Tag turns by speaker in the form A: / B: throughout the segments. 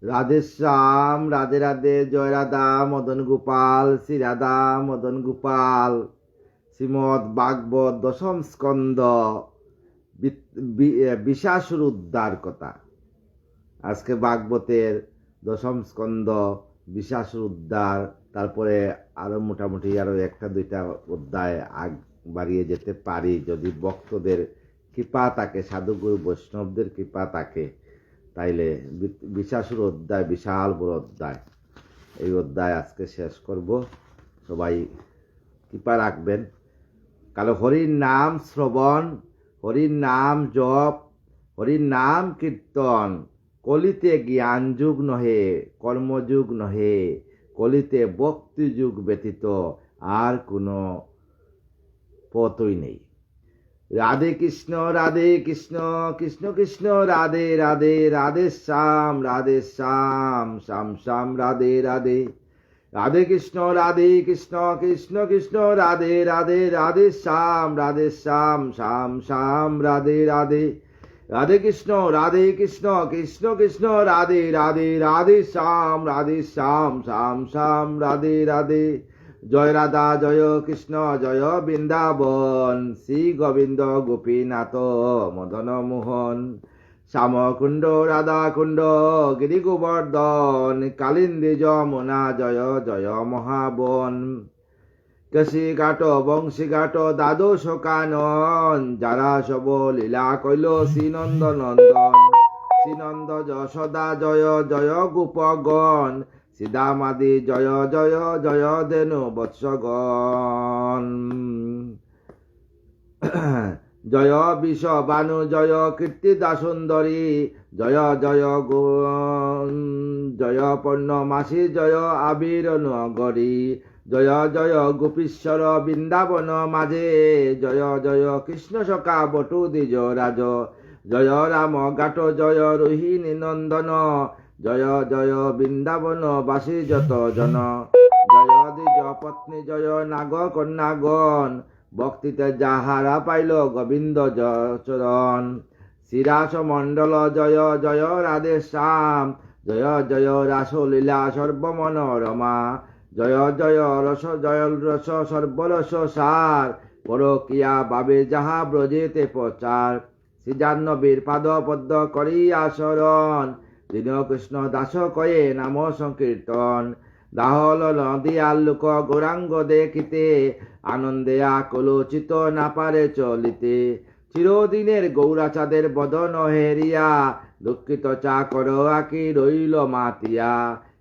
A: রাধেশ্যাম, রাধে রাধে, জয় রাধা মদন গোপাল, শ্রী রাধা মদন গোপাল। শ্রীমদ ভাগবত দশম স্কন্ধ, বিশাসুর উদ্ধার কথা। আজকে ভাগবতের দশম স্কন্ধ, বিশাসুর উদ্ধার। তারপরে আরো মোটামুটি আরো একটা দুইটা অধ্যায় আগ বাড়িয়ে যেতে পারি, যদি ভক্তদের কৃপা থাকে, সাধুগুরু বৈষ্ণবদের কৃপা থাকে, তাইলে। বিশাসুর অধ্যায় বিশাল বড় অধ্যায়। এই অধ্যায় আজকে শেষ করব, সবাই কৃপা রাখবেন। কালো হরির নাম শ্রবণ, হরির নাম জপ, হরির নাম কীর্তন। কলিতে জ্ঞান যুগ নহে, কর্মযুগ নহে, কলিতে ভক্তি যুগ ব্যতীত আর কোনো পথই নেই। রাধে কৃষ্ণ, রাধে কৃষ্ণ, কৃষ্ণ কৃষ্ণ রাধে রাধে, রাধে শ্যাম, শ্যাম শ্যাম রাধে রাধে। রাধে কৃষ্ণ, কৃষ্ণ কৃষ্ণ রাধে রাধে, রাধে শ্যাম, শ্যাম শ্যাম রাধে রাধে। রাধে কৃষ্ণ, কৃষ্ণ কৃষ্ণ রাধে রাধে, রাধে শ্যাম, শ্যাম শ্যাম রাধে রাধে। জয় রাধা জয় কৃষ্ণ জয় বৃন্দাবন, শ্রী গোবিন্দ গোপীনাথ মদন মোহন। শ্যামকুণ্ড রাধাকুণ্ড গিরি গোবর্ধন, কালিন্দী যমুনা জয় জয় মহাবন। কেশী ঘাট বংশী ঘাট দ্বাদশ কানন, যারা সব লীলা কইল শ্রীনন্দ নন্দন। শ্রীনন্দ যশোদা জয় জয় গোপগণ, সীতামাদি জয় জয় জয় ধেনু বৎসগণ। জয় বিষ বানু জয় কীর্তিদা সুন্দরী, জয় জয় জয় পূর্ণমাসী জয় আবির নগরী। জয় জয় গোপীশ্বর বৃন্দাবন মাঝে, জয় জয় কৃষ্ণ সখা বটু দ্বিজ রাজ। জয় রাম ঘাট জয় রোহিণী নন্দন, জয় জয় বৃন্দাবন বাসী যত জন। জয় দ্বিজ পত্নী জয় নাগ কন্যাগণ, ভক্তিতে যাহারা পাইল গোবিন্দ চরণ। শ্রীরাস মণ্ডল জয় জয় রাধে শ্যাম, জয় জয় রাসলীলা সর্বমনোরমা। জয় জয় রস সর্বরস সার, পরকিয়া বাবে যাহা ব্রজেতে প্রচার। শ্রীজাহ্নবীর পাদ পদ্ম করিয়া শরণ, দীন কৃষ্ণ দাস কয়ে নাম সংকীর্তন। দাহল নদিয়ার লোক গৌরাঙ্গ দেখিতে, আনন্দে আকুলোচিত না পারে চলিতে। চিরদিনের গৌরাচাঁদের বদন হেরিয়া, দুঃখিত চাকর আকি রইল মাতিয়া।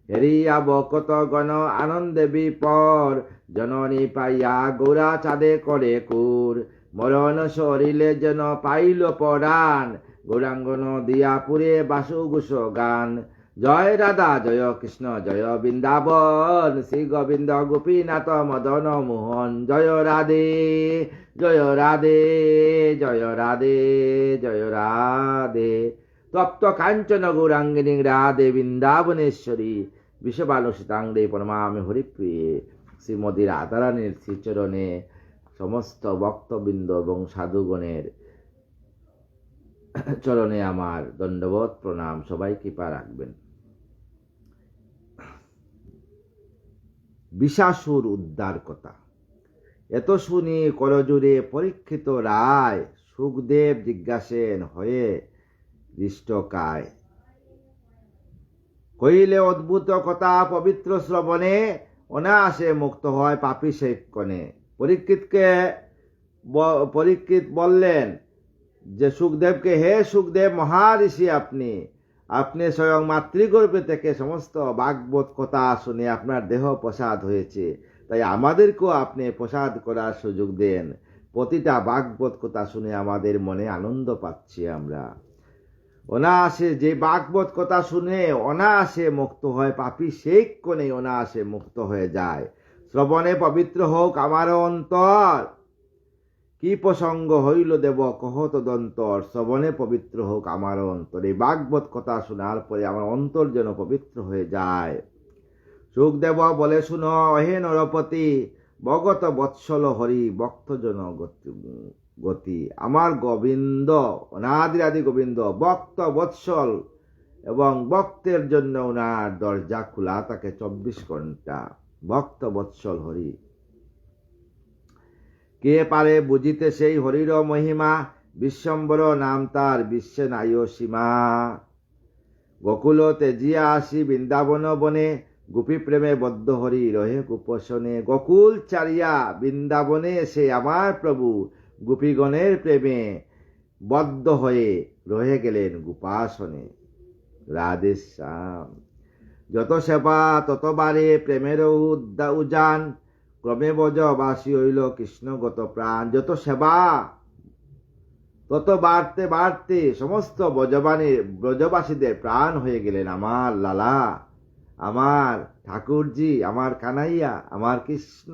A: হেরিয়া বকত গণ আনন্দে বিপর, জননী পাইয়া গৌরা চাঁদে করে কুর। মরণ শরীরে যেন পাইল পরাণ, গৌরাঙ্গ নদিয়া পুরে বাসুগুস গান। জয় রাধা জয় কৃষ্ণ জয় বৃন্দাবন, শ্রী গোবিন্দ গোপীনাথ মদন মোহন। জয় রাধে জয় রাধে, জয় রাধে জয় রাধে। তপ্ত কাঞ্চন গৌরাঙ্গিনী রাধে বৃন্দাবনেশ্বরী, বিশ্ববালসিতাঙ্গে পরমামি হরিপ্রিয়ে। শ্রীমতী রাধারানীর শ্রীচরণে সমস্ত ভক্তবৃন্দ এবং সাধুগণের চরণে আমার দণ্ডবোধ প্রণাম। সবাই কৃপা রাখবেন। বিশাসুর উদ্ধার কথা। এত শুনি করজুড়ে পরীক্ষিত রায়, সুখদেব জিজ্ঞাসেন হয়ে দৃষ্টকায়। কইলে অদ্ভুত কথা পবিত্র শ্রবণে, অনায়াসে মুক্ত হয় পাপী সেই কণে। পরীক্ষিত বললেন যে সুখদেবকে, হে সুখদেব মহারিষি, আপনি স্বয়ং মাতৃগর্ভে থেকে সমস্ত ভাগবত কথা শুনে আপনার দেহ প্রসাদ হয়েছে, তাই আমাদেরকেও আপনি প্রসাদ করার সুযোগ দেন। প্রতিটা ভাগবত কথা শুনে আমাদের মনে আনন্দ পাচ্ছি আমরা। অনায়াসে যে ভাগবত কথা শুনে অনায়াসে মুক্ত হয় পাপী, সেই কোণে অনায়াসে মুক্ত হয়ে যায়। শ্রবণে পবিত্র হোক আমার অন্তর, কি প্রসঙ্গ হইল দেব কহ তদন্তর। শ্রবণে পবিত্র হোক আমার অন্তর। এই ভাগবত কথা শোনার পরে আমার অন্তর যেন পবিত্র হয়ে যায়। সুখদেব বলে, শুনো হে নরপতি, ভগত বৎসল হরি ভক্তজন গতি। আমার গোবিন্দ, অনাদিরাদি গোবিন্দ ভক্ত বৎসল এবং ভক্তের জন্য ওনার দরজা খোলা থাকে 24 ঘন্টা। ভক্ত বৎসল হরি, কে পারে বুঝিতে সেই হরির মহিমা, বিশ্বম্বর নাম তার বিশ্বে নাই সীমা। গোকুল তেজিয়া আসি বৃন্দাবন বনে, গোপী প্রেমে বদ্ধ হরি রহে কুপোষণে। গোকুল চারিয়া বৃন্দাবনে এসে আমার প্রভু গোপীগণের প্রেমে বদ্ধ হয়ে রহে গেলেন গোপাসনে। রাধে শ্যাম। যত সেবা তত বারে প্রেমের উজান, ক্রমে ব্রজবাসী হইল কৃষ্ণগত প্রাণ। যত সেবা তত বাড়তে বাড়তে সমস্ত ব্রজবাসীদের প্রাণ হয়ে গেলেন আমার লালা, আমার ঠাকুরজি, আমার কানাইয়া, আমার কৃষ্ণ।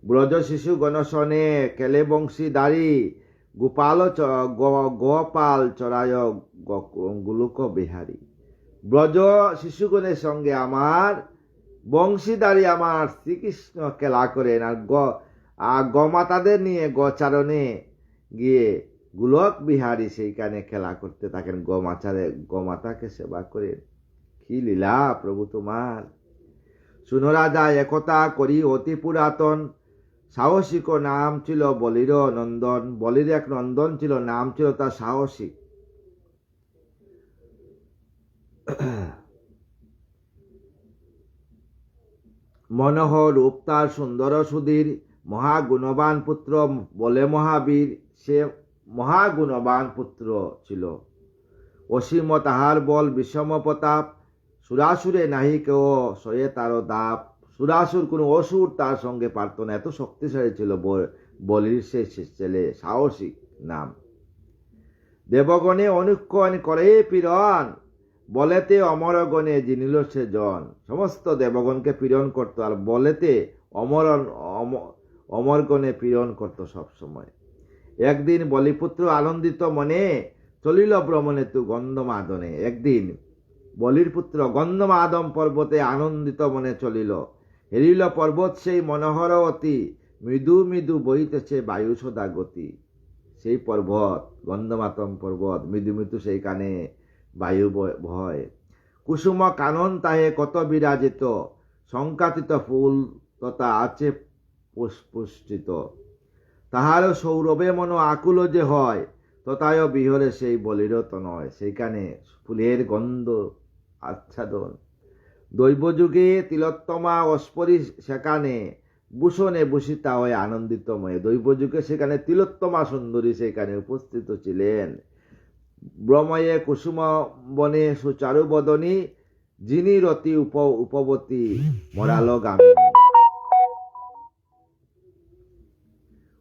A: ব্রজ শিশু গণসনে কেলে বংশী দাড়ি, গোপাল চড়ায় গোলুক বিহারী। ব্রজ শিশুগণের সঙ্গে আমার বংশীদারি আমার শ্রীকৃষ্ণ খেলা করেন, আর গমাতাদের নিয়ে গোচারণে গিয়ে গোলক বিহারী সেইখানে খেলা করতে থাকেন, গোমাতাকে সেবা করেন। কি লীলা প্রভু তোমার! শুনো রাজা একথা করি অতি পুরাতন, সাহসিক নাম ছিল বলির নন্দন। বলির এক নন্দন ছিল, নাম ছিল তার সাহসিক। মনোহর রূপ তার সুন্দর সুধীর, মহাগুণবান পুত্র বলে মহাবীর। সে মহাগুণবান পুত্র ছিল, অসীম তাহার বল বিষম প্রতাপ। সুরাসুরে নাহি কেউ সয়ে তার দাপ। সুরাসুর কোন অসুর তার সঙ্গে পারত না, এত শক্তিশালী ছিল বলির সে ছেলে, সাহসিক নাম। দেবগণে অনুক্ষণ করে পীড়ন, বলেতে অমরগণে জিনিল সে জন। সমস্ত দেবগণকে পীড়ন করত, আর বলেতে অমরগণে পীড়ন করত সব সময়। একদিন বলিপুত্র আনন্দিত মনে, চলিল ভ্রমণে তু গন্ধমাদনে। একদিন বলির পুত্র গন্ধমাদম পর্বতে আনন্দিত মনে চলিল। হেরিল পর্বত সেই মনোহর অতি, মৃদু মৃদু বহিতেছে বায়ু সদা গতি। সেই পর্বত গন্ধমাতম পর্বত, মৃদু মৃদু সেইখানে বায়ু ভয়। কুসুম কানন তাহে কত বিরাজিত, সংকাতিত ফুল তথা আছে পুষ্পিত। তাহারও সৌরভে মন আকুল যে হয়, তথায় বিহরে সেই বলিরত নয়। সেইখানে ফুলের গন্ধ আচ্ছাদন। দৈবযুগে তিলোত্তমা অস্পরি সেখানে, ভূষণে ভূষিতা হয়ে আনন্দিতময়। দৈবযুগে সেখানে তিলোত্তমা সুন্দরী সেখানে উপস্থিত ছিলেন। ব্রহ্ময়ে কুসুম বনে সুচারু বদনী, যিনি রতি উপবতী মরাল গামিনী।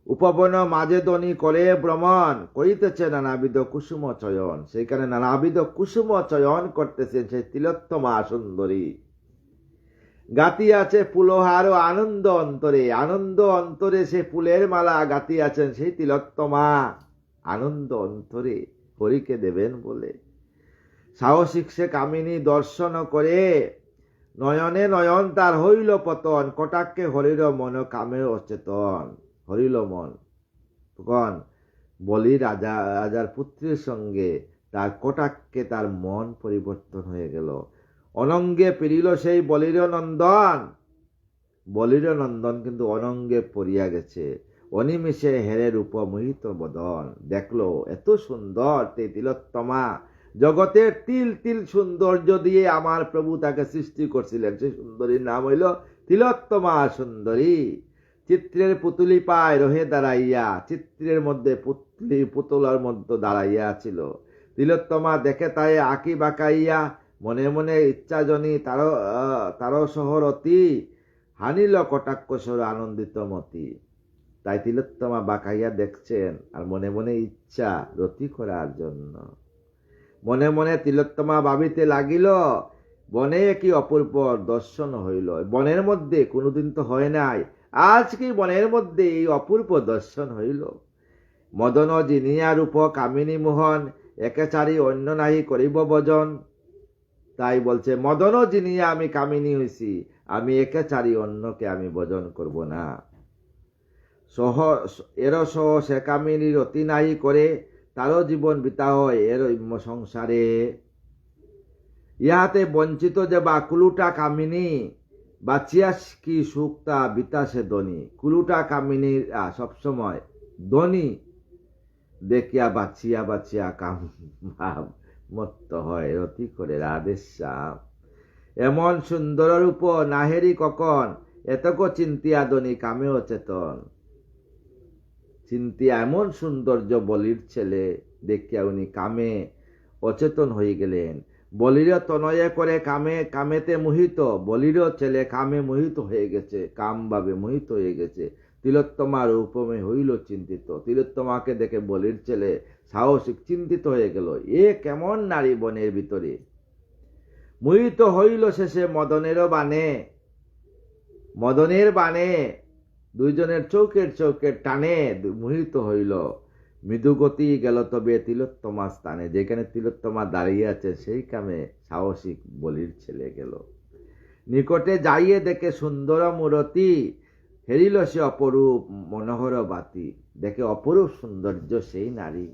A: উপবন মাঝে ধ্বনি করে ভ্রমণ, করিতেছে নানাবিধ কুসুম চয়ন। সেখানে নানাবিধ কুসুম চয়ন করতেছেন সেই তিলোত্তমা সুন্দরী। গাতিয়াছে ফুলহার আনন্দ অন্তরে, আনন্দ অন্তরে সে ফুলের মালা গাতিয়াছেন সেই তিলোত্তমা। আনন্দ অন্তরে হরিকে দেবেন বলে সাহসিক সে কামিনী দর্শন করে, নয়নে নয়ন তার হইল পতন। কটাক্ষে হরির মন কামে অচেতন। হরিল মন তখন বলি রাজার পুত্রের সঙ্গে তার কটাক্ষে তার মন পরিবর্তন হয়ে গেল। অনঙ্গে পেরিল সেই বলির নন্দন। বলির নন্দন কিন্তু অনঙ্গে পড়িয়া গেছে। অনিমিষে হেরে রূপ মোহিত বদন। দেখলো এত সুন্দর তে তিলোত্তমা, জগতের তিল তিল সৌন্দর্য দিয়ে আমার প্রভু তাকে সৃষ্টি করছিলেন। সেই সুন্দরীর নাম হইল তিলোত্তমা সুন্দরী। চিত্রের পুতুলি পায় রহে দাঁড়াইয়া, চিত্রের মধ্যে পুতুলার মধ্যে দাঁড়াইয়া ছিল। তিলোত্তমা দেখে তাই আঁকি বাঁকাইয়া, মনে মনে ইচ্ছাজনী তার শহরতি, হানিল কটাক্ষস্বর আনন্দিত মতি। তাই তিলোত্তমা বাঁকাইয়া দেখছেন, আর মনে মনে ইচ্ছা রতি করার জন্য। মনে মনে তিলোত্তমা ভাবিতে লাগিল, বনে কি অপূর্ব দর্শন হইল। বনের মধ্যে কোনোদিন তো হয় নাই, আজ কি বনের মধ্যে এই অপূর্ব দর্শন হইল। মদন জিনিয়া রূপ কামিনী মোহন, একে চারি অন্য নাহি করিব ভজন। তাই বলছে মদন জিনিয়া আমি কামিনী হইছি, আমি একে চারি অন্যকে আমি ভজন করব না। এর সহ সে কামিনীর অতি নাহি করে, তারও জীবন বিতা হয় এর সংসারে। ইহাতে বঞ্চিত যে বা কুলুটা কামিনী বাঁচিয়াস কি সুক্তা বিতাসে ধনী। কুলুটা কামিনীর সবসময় ধনী দেখিয়া বাঁচিয়া বাঁচিয়া কাম ভাব মত্ত হয় রতি করে রাধে শ্যাম। এমন সুন্দর রূপ নাহেরি কখন, এতক চিন্তিয়া ধনী কামে অচেতন। চিন্তিয়া এমন সৌন্দর্য বলির ছেলে দেখিয়া উনি কামে অচেতন হয়ে গেলেন। বলির তনয়ে করে কামেতে মোহিত, বলির ছেলে কামে মোহিত হয়ে গেছে, কাম ভাবে মোহিত হয়ে গেছে। তিলোত্তমার উপমে হইল চিন্তিত। তিলোত্তমাকে দেখে বলির ছেলে সাহসিক চিন্তিত হয়ে গেল, এ কেমন নারী বনের ভিতরে। মোহিত হইল শেষে মদনের বানে দুইজনের চৌকের টানে মোহিত হইল। মৃদুগতি গেল তবে তিলোত্তমা স্থানে, যেখানে তিলোত্তমা দাঁড়িয়ে আছে সেই কামে সাহসিক বলির ছেলে গেল। নিকটে যাইয়ে দেখে সুন্দর মূরতি, হেরিল সে অপরূপ মনোহর বাতি। দেখে অপরূপ সৌন্দর্য সেই নারী।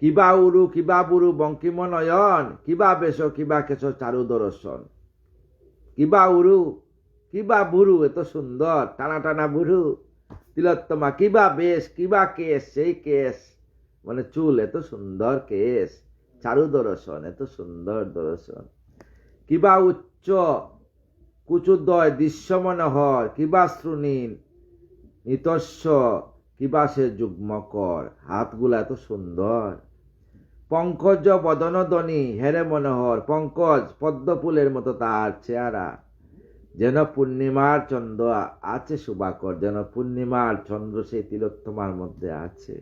A: কিবা উরু কিবা বুরু বঙ্কিম নয়ন, কিবা বেশ কিবা কেশ চারু দর্শন। কিবা উরু কিবা বুরু, এত সুন্দর টানা টানা বুরু তিলোত্তমা। কিবা বেশ কিবা কেশ, সেই কেশ মানে চুল, এত সুন্দর কেশ। চারু দর্শন, এত সুন্দর দর্শন। কিবা উচ্চ কুচুদয় দৃশ্য মনোহর, কিবা শ্রুণী নিতস্য, কিবা সে যুগ্মকর। হাতগুলা এত সুন্দর। পঙ্কজ বদন ধ্বনি হেরে মনোহর, পঙ্কজ পদ্মফুলের মতো তার চেহারা। যেন পূর্ণিমার চন্দ্র আছে শুভাকর, যেন পূর্ণিমার চন্দ্র সেই তিলোত্তমার মধ্যে আছে।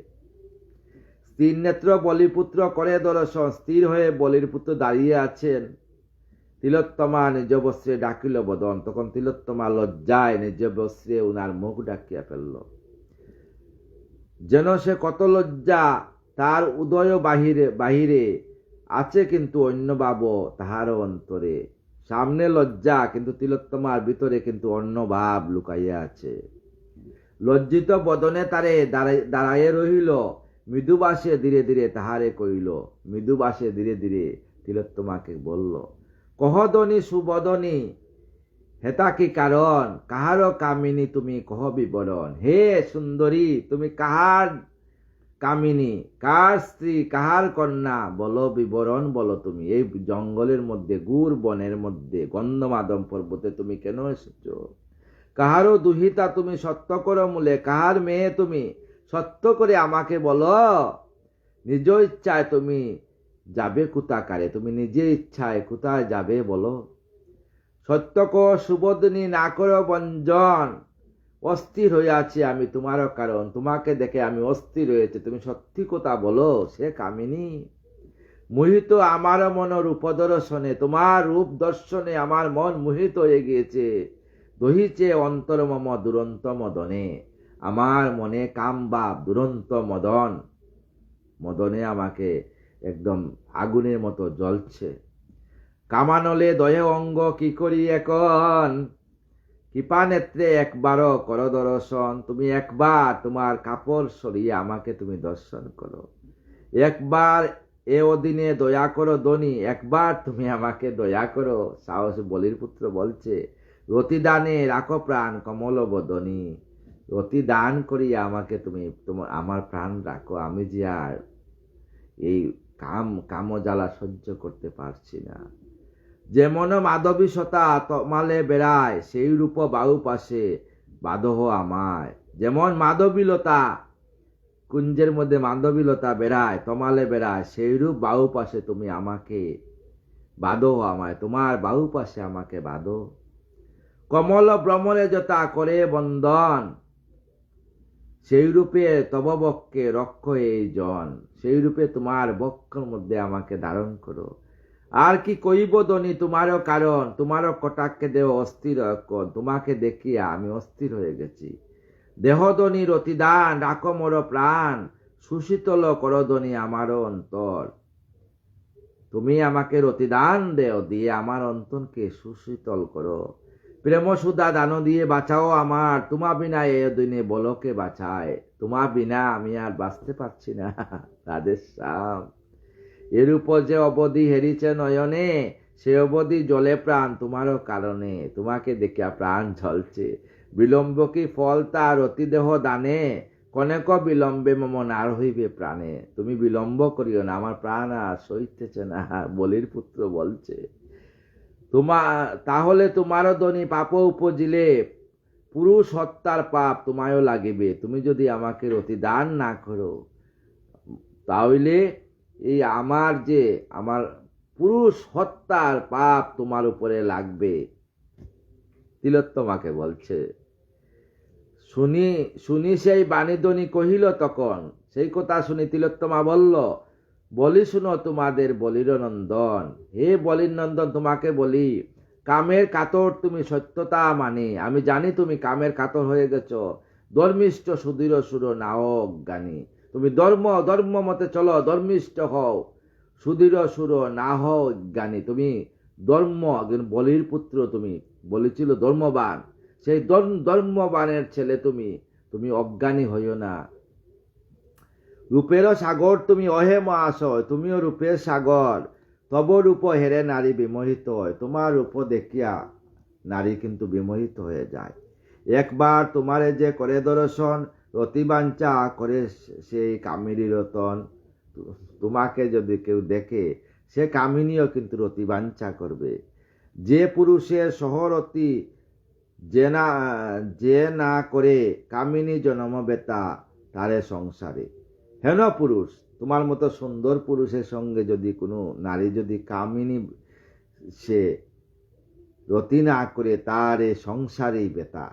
A: স্থির নেত্র বলিপুত্র করে দর্শন, স্থির হয়ে বলির পুত্র দাঁড়িয়ে আছেন। তিলোত্তমা নিজ বস্ত্রে ডাকিল বদন, তখন তিলোত্তমা লজ্জায় নিজ বস্ত্রে উনার মুখ ডাকিয়া ফেলল। যেন সে কত লজ্জা, তার উদয় বাহিরে আছে কিন্তু অন্য ভাব তাহার অন্তরে। সামনে লজ্জা কিন্তু তিলোত্তমার ভিতরে কিন্তু অন্য ভাব লুকাইয়া আছে। লজ্জিত বদনে তারে দাঁড়াইয়ে রহিল, মৃদুবাসে ধীরে ধীরে তাহারে কইল। মৃদুবাসে ধীরে ধীরে তিলোত্তমাকে বলল, কহদনী সুবদনী হেতা কি কারণ, কাহার কামিনী তুমি কহ বিবরণ। হে সুন্দরী, তুমি কাহার কামিনী, কার স্ত্রী, কাহার কন্যা, বলো বিবরণ বলো তুমি। এই জঙ্গলের মধ্যে গুর বনের মধ্যে গন্ধমাদম পর্বতে তুমি কেন এসেছ? কাহারও দুহিতা তুমি, সত্য করো মূলে। কাহার মেয়ে তুমি, সত্য করে আমাকে বলো। নিজ ইচ্ছায় তুমি যাবে কোথাকারে, তুমি নিজের ইচ্ছায় কোথায় যাবে বলো। সত্য কো সুবোধনী, না করো বঞ্জন। অস্থির হইয়াছি আমি তোমারও কারণ, তোমাকে দেখে আমি অস্থির হয়েছি, তুমি সত্যি কথা বলো। সে কামিনী মোহিত আমার মন রূপ দর্শনে, তোমার রূপ দর্শনে আমার মন মোহিত হয়ে গিয়েছে। দহিছে অন্তর মম দুরন্ত মদনে, আমার মনে কাম ভাব দুরন্ত মদনে আমাকে একদম আগুনের মতো জ্বলছে। কামানলে দয়ে অঙ্গ কি করি এখন, কৃপা নেত্রে একবার কর দর্শন। তুমি একবার তোমার কাপড় সরিয়ে আমাকে তুমি দর্শন করো। একবার এ অধীনে দয়া করো ধনী, একবার তুমি আমাকে দয়া করো। সাহস বলির পুত্র বলছে, রতিদানে রাখো প্রাণ কমল বদনী। রতিদান করিয়া আমাকে তুমি আমার প্রাণ রাখো। আমি যে আর এই কামজ্বালা সহ্য করতে পারছি না। যেমন মাধবী সতা তমালে বেড়ায়, সেই রূপ বায়ু পাশে বাদহ আমায়। যেমন মাধবীলতা কুঞ্জের মধ্যে মাধবীলতা বেড়ায়, তমালে বেড়ায়, সেই রূপ বায়ু পাশে তুমি আমাকে বাদহ আমায়। তোমার বায়ু পাশে আমাকে বাদো। কমল ভ্রমণে যথা করে বন্দন, সেই রূপে তব বক্ষে রক্ষ এই জন। সেই রূপে তোমার বক্ষের মধ্যে আমাকে ধারণ করো। আর কি কইব ধনী তোমারও কারণ, তোমারও কটাক্ষে দেহ অস্থির অক্ষণ। তোমাকে দেখিয়া আমি অস্থির হয়ে গেছি। দেহধ্বনি রতিদান রাখো মোর প্রাণ, সুশীতল করো ধ্বনি আমারও অন্তর। তুমি আমাকে রতিদান দেও, দিয়ে আমার অন্তরকে সুশীতল করো। প্রেম সুধা দান দিয়ে বাঁচাও আমার, তোমা বিনা এ দিনে বলকে বাঁচায়। তোমা বিনা আমি আর বাঁচতে পারছি না রাধে শ্যাম। এর উপর যে অবধি হেরিছে নয়নে, সে অবধি জলে প্রাণ তোমারও কারণে। তোমাকে দেখিয়া প্রাণ ঝলছে। বিলম্ব কি ফল তার অতিদেহ দানে, কনেক বিলম্বে মম নার হইবে প্রাণে। তুমি বিলম্ব করিও না, আমার প্রাণ আর সইতেছে না, বলির পুত্র বলছে। তাহলে তোমারও ধ্বনি পাপ উপজিলে পুরুষ হত্যার পাপ তোমায়ও লাগিবে। তুমি যদি আমাকে রতিদান না করো, তাহলে এই আমার পুরুষ হত্যার পাপ তোমার উপরে লাগবে। তিলোত্তমাকে বলছে। শুনি সেই বাণীধ্বনি কহিল তখন। সেই কথা শুনি তিলোত্তমা বলল, বলি শুনো তোমাদের বলির নন্দন। হে বলির নন্দন, তোমাকে বলি, কামের কাতর তুমি সত্যতা মানে। আমি জানি তুমি কামের কাতর হয়ে গেছ। ধর্মিষ্ঠ সুদৃঢ় সুর নাও জ্ঞানী। তুমি ধর্ম মতে চলো, ধর্মিষ্ঠ হও, সুদৃঢ় সুর না হও জ্ঞানী। তুমি বলির পুত্র, তুমি বলেছিল ধর্মবান, সেই ধর্মবানের ছেলে তুমি অজ্ঞানী হইও না। রূপেরও সাগর তুমি অহে মহাশয়, তুমিও রূপের সাগর। তব রূপ হেরে নারী বিমোহিত হয়। তোমার রূপ দেখিয়া নারী কিন্তু বিমোহিত হয়ে যায়। একবার তোমারে যে করে দর্শন, রতিবাঞ্ছা করে সেই কামিনী রতন। তোমাকে যদি কেউ দেখে, সে কামিনীও কিন্তু রতিবাঞ্ছা করবে। যে পুরুষের সহরতি যে না করে কামিনী জন্ম বেতা তারে সংসারে। হেন পুরুষ, তোমার মতো সুন্দর পুরুষের সঙ্গে যদি কোনো নারী যদি কামিনী সে রতি না করে, তার এ সংসারেই বেতা।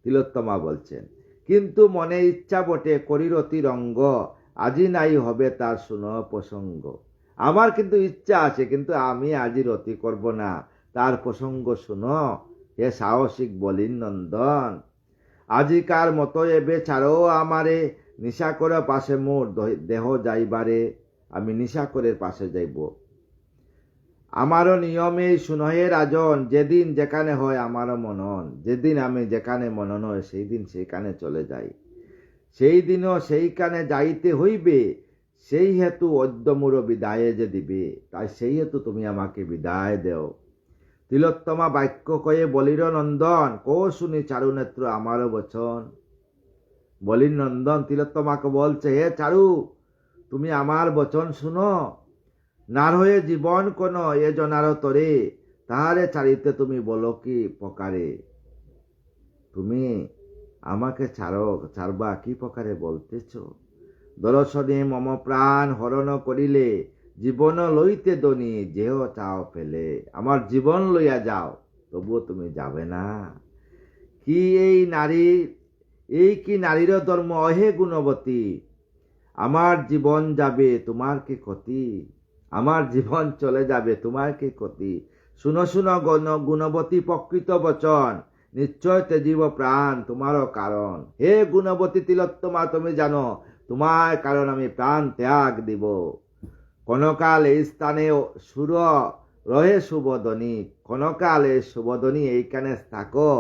A: তিলোত্তমা বলছেন, কিন্তু মনে ইচ্ছা বটে করি রতি রঙ্গ, আজি নাই হবে তার শুন প্রসঙ্গ। আমার কিন্তু ইচ্ছা আছে, কিন্তু আমি আজি রতি করব না, তার প্রসঙ্গ শুনো হে সাহসিক বলির নন্দন। আজিকার মতো এবে ছাড়ো আমারে, নিশা করে পাশে মোর দেহ যাইবারে। আমি নিশা করে পাশে যাইব। আমারও নিয়মে শুনহে রাজন, যেদিন যেখানে হয় আমারও মনন। যেদিন আমি যেখানে মনন হয়, সেই দিন সেইখানে চলে যাই। সেই দিনও সেইখানে যাইতে হইবে, সেই হেতু অদ্যমূর বিদায়ে যে দিবে। তাই সেই হেতু তুমি আমাকে বিদায় দেও। তিলোত্তমা বাক্য কয়ে বলির নন্দন, কো শুনি চারুনেত্র আমারও বচন। বলির নন্দন তিলোত্তমাকে বলছে, হে চারু, তুমি আমার বচন শুনো। নার হয়ে জীবন কোন এ জনার তরে, তাহারে ছাড়িতে তুমি বলো কি প্রকারে। তুমি আমাকে ছাড়বা কি প্রকারে বলতেছ। দর্শনে মম প্রাণ হরণ করিলে, জীবন লইতে দনি যেহ চাও ফেলে। আমার জীবন লইয়া যাও, তবুও তুমি যাবে না। কি এই কি নারীর ধর্ম অহে গুণবতী। আমার জীবন যাবে, তোমার কি ক্ষতি। আমার জীবন চলে যাবে, তোমার কি ক্ষতি। শুনো শুনো গুণবতী প্রকৃত বচন, নিশ্চয় তেজিব প্রাণ তোমারও কারণ। হে গুণবতী তিলোত্তমা, তুমি জানো তোমার কারণ আমি প্রাণ ত্যাগ দিব। ক্ষণকাল এই স্থানে সুর রহে শুভধ্বনি। ক্ষণকাল এই শুভধ্বনি এইখানে থাকো।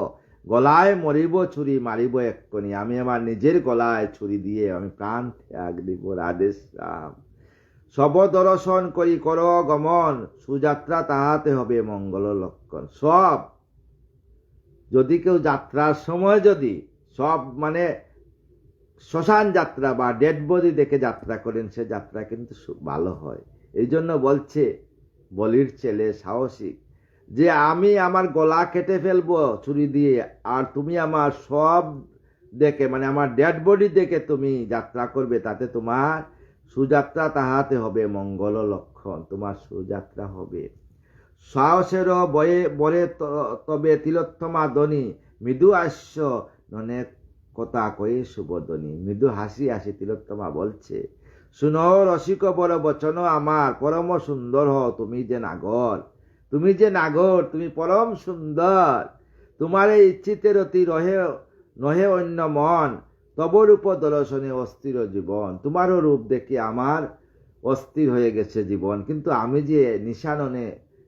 A: গলায় মরিব ছুরি, মারিব এক্ষুনি। আমি আমার নিজের গলায় ছুরি দিয়ে আমি প্রাণ ত্যাগ দিব। রাধে শ্যাম। সব দর্শন করি কর গমন, সুযাত্রা তাহাতে হবে মঙ্গল লক্ষণ। সব যদি কেউ যাত্রার সময় যদি সব মানে শ্মশান যাত্রা বা ডেড বডি দেখে যাত্রা করেন, সে যাত্রা কিন্তু ভালো হয়। এই জন্য বলছে বলির ছেলে সাহসিক, যে আমি আমার গলা কেটে ফেলবো ছুরি দিয়ে, আর তুমি আমার সব দেখে মানে আমার ডেড বডি দেখে তুমি যাত্রা করবে, তাতে তোমার সুযাত্রা তাহাতে হবে মঙ্গল লক্ষণ। তোমার সুযাত্রা হবে। সাহসেরও বরে তবে তিলোত্তমা ধ্বনি, মৃদু হাস্য ননে কথা কয়ে শুভধ্বনি। মৃদু হাসি হাসি তিলোত্তমা বলছে, শুনো রসিক বড় বচন আমার, পরম সুন্দর হও তুমি যে নাগর। তুমি যে নাগর, তুমি পরম সুন্দর। তোমার এই ইচ্ছিতে রতি নহে অন্য মন, তব রূপ দর্শনে অস্থির জীবন। তোমারও রূপ দেখে আমার অস্থির হয়ে গেছে জীবন, কিন্তু আমি যে